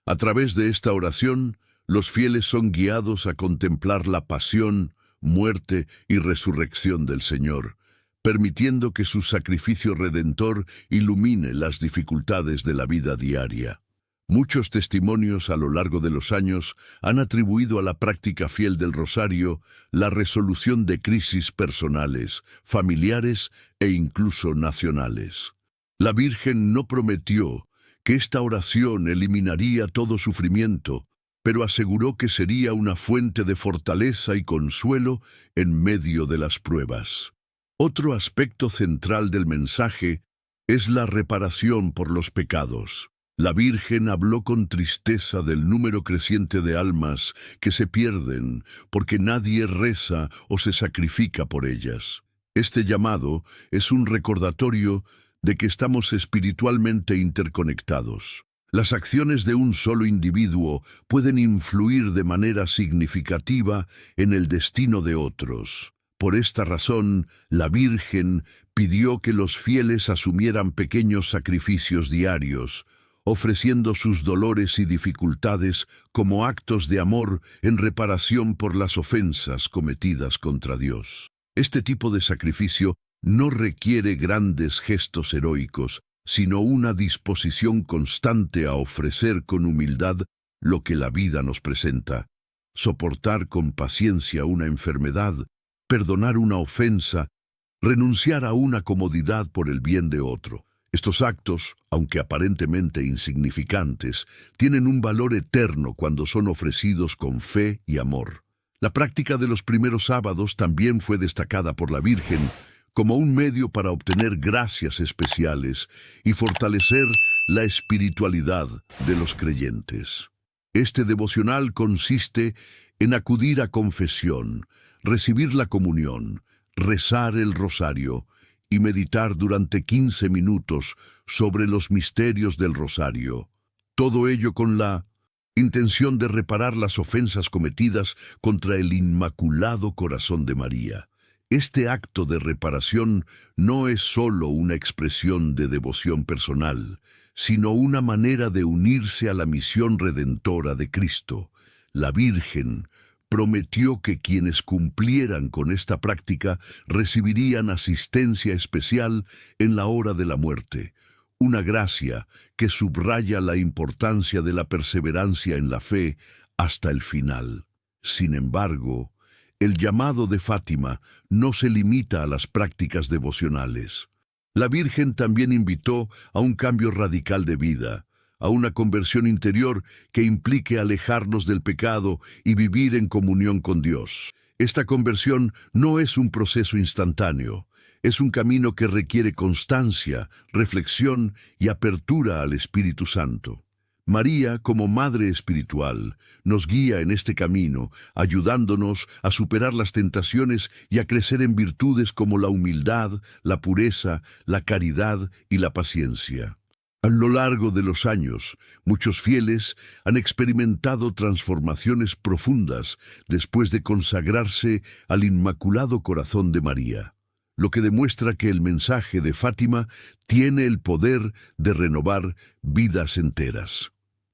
A través de esta oración, los fieles son guiados a contemplar la pasión, muerte y resurrección del Señor, permitiendo que su sacrificio redentor ilumine las dificultades de la vida diaria. Muchos testimonios a lo largo de los años han atribuido a la práctica fiel del rosario la resolución de crisis personales, familiares e incluso nacionales. La Virgen no prometió que esta oración eliminaría todo sufrimiento, pero aseguró que sería una fuente de fortaleza y consuelo en medio de las pruebas. Otro aspecto central del mensaje es la reparación por los pecados. La Virgen habló con tristeza del número creciente de almas que se pierden porque nadie reza o se sacrifica por ellas. Este llamado es un recordatorio de que estamos espiritualmente interconectados. Las acciones de un solo individuo pueden influir de manera significativa en el destino de otros. Por esta razón, la Virgen pidió que los fieles asumieran pequeños sacrificios diarios, ofreciendo sus dolores y dificultades como actos de amor en reparación por las ofensas cometidas contra Dios. Este tipo de sacrificio no requiere grandes gestos heroicos, sino una disposición constante a ofrecer con humildad lo que la vida nos presenta, soportar con paciencia una enfermedad, perdonar una ofensa, renunciar a una comodidad por el bien de otro. Estos actos, aunque aparentemente insignificantes, tienen un valor eterno cuando son ofrecidos con fe y amor. La práctica de los primeros sábados también fue destacada por la Virgen como un medio para obtener gracias especiales y fortalecer la espiritualidad de los creyentes. Este devocional consiste en acudir a confesión, recibir la comunión, rezar el rosario y meditar durante 15 minutos sobre los misterios del rosario. Todo ello con la intención de reparar las ofensas cometidas contra el Inmaculado Corazón de María. Este acto de reparación no es solo una expresión de devoción personal, sino una manera de unirse a la misión redentora de Cristo. La Virgen prometió que quienes cumplieran con esta práctica recibirían asistencia especial en la hora de la muerte, una gracia que subraya la importancia de la perseverancia en la fe, hasta el final. Sin embargo, el llamado de Fátima no se limita a las prácticas devocionales. La Virgen también invitó a un cambio radical de vida, a una conversión interior que implique alejarnos del pecado y vivir en comunión con Dios. Esta conversión no es un proceso instantáneo, es un camino que requiere constancia, reflexión y apertura al Espíritu Santo. María, como Madre Espiritual, nos guía en este camino, ayudándonos a superar las tentaciones y a crecer en virtudes como la humildad, la pureza, la caridad y la paciencia. A lo largo de los años, muchos fieles han experimentado transformaciones profundas después de consagrarse al Inmaculado Corazón de María, lo que demuestra que el mensaje de Fátima tiene el poder de renovar vidas enteras.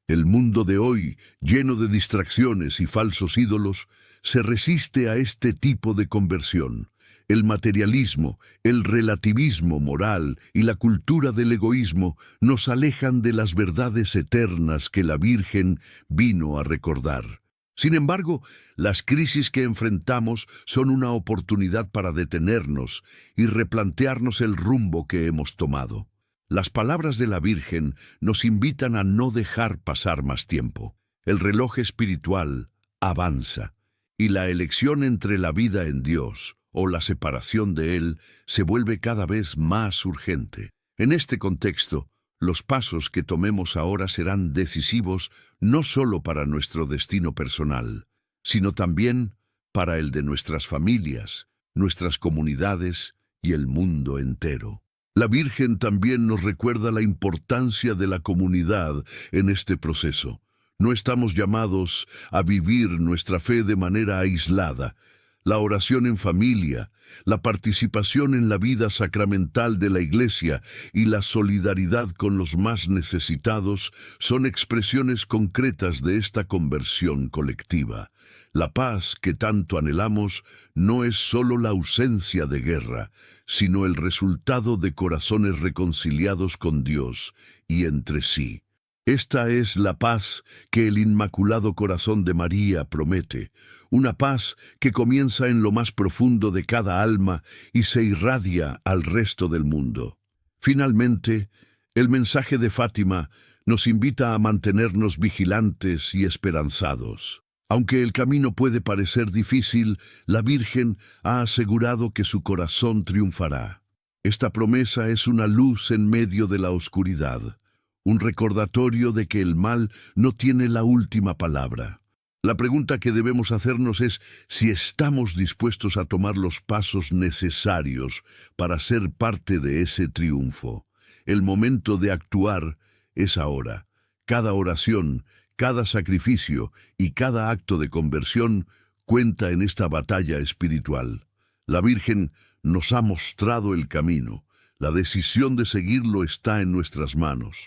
El mundo de hoy, lleno de distracciones y falsos ídolos, se resiste a este tipo de conversión. El materialismo, el relativismo moral y la cultura del egoísmo nos alejan de las verdades eternas que la Virgen vino a recordar. Sin embargo, las crisis que enfrentamos son una oportunidad para detenernos y replantearnos el rumbo que hemos tomado. Las palabras de la Virgen nos invitan a no dejar pasar más tiempo. El reloj espiritual avanza y la elección entre la vida en Dios o la separación de Él se vuelve cada vez más urgente. En este contexto, los pasos que tomemos ahora serán decisivos no solo para nuestro destino personal, sino también para el de nuestras familias, nuestras comunidades y el mundo entero. La Virgen también nos recuerda la importancia de la comunidad en este proceso. No estamos llamados a vivir nuestra fe de manera aislada. La oración en familia, la participación en la vida sacramental de la Iglesia y la solidaridad con los más necesitados son expresiones concretas de esta conversión colectiva. La paz que tanto anhelamos no es solo la ausencia de guerra, sino el resultado de corazones reconciliados con Dios y entre sí. Esta es la paz que el Inmaculado Corazón de María promete, una paz que comienza en lo más profundo de cada alma y se irradia al resto del mundo. Finalmente, el mensaje de Fátima nos invita a mantenernos vigilantes y esperanzados. Aunque el camino puede parecer difícil, la Virgen ha asegurado que su corazón triunfará. Esta promesa es una luz en medio de la oscuridad, un recordatorio de que el mal no tiene la última palabra. La pregunta que debemos hacernos es si estamos dispuestos a tomar los pasos necesarios para ser parte de ese triunfo. El momento de actuar es ahora. Cada oración, cada sacrificio y cada acto de conversión cuenta en esta batalla espiritual. La Virgen nos ha mostrado el camino. La decisión de seguirlo está en nuestras manos.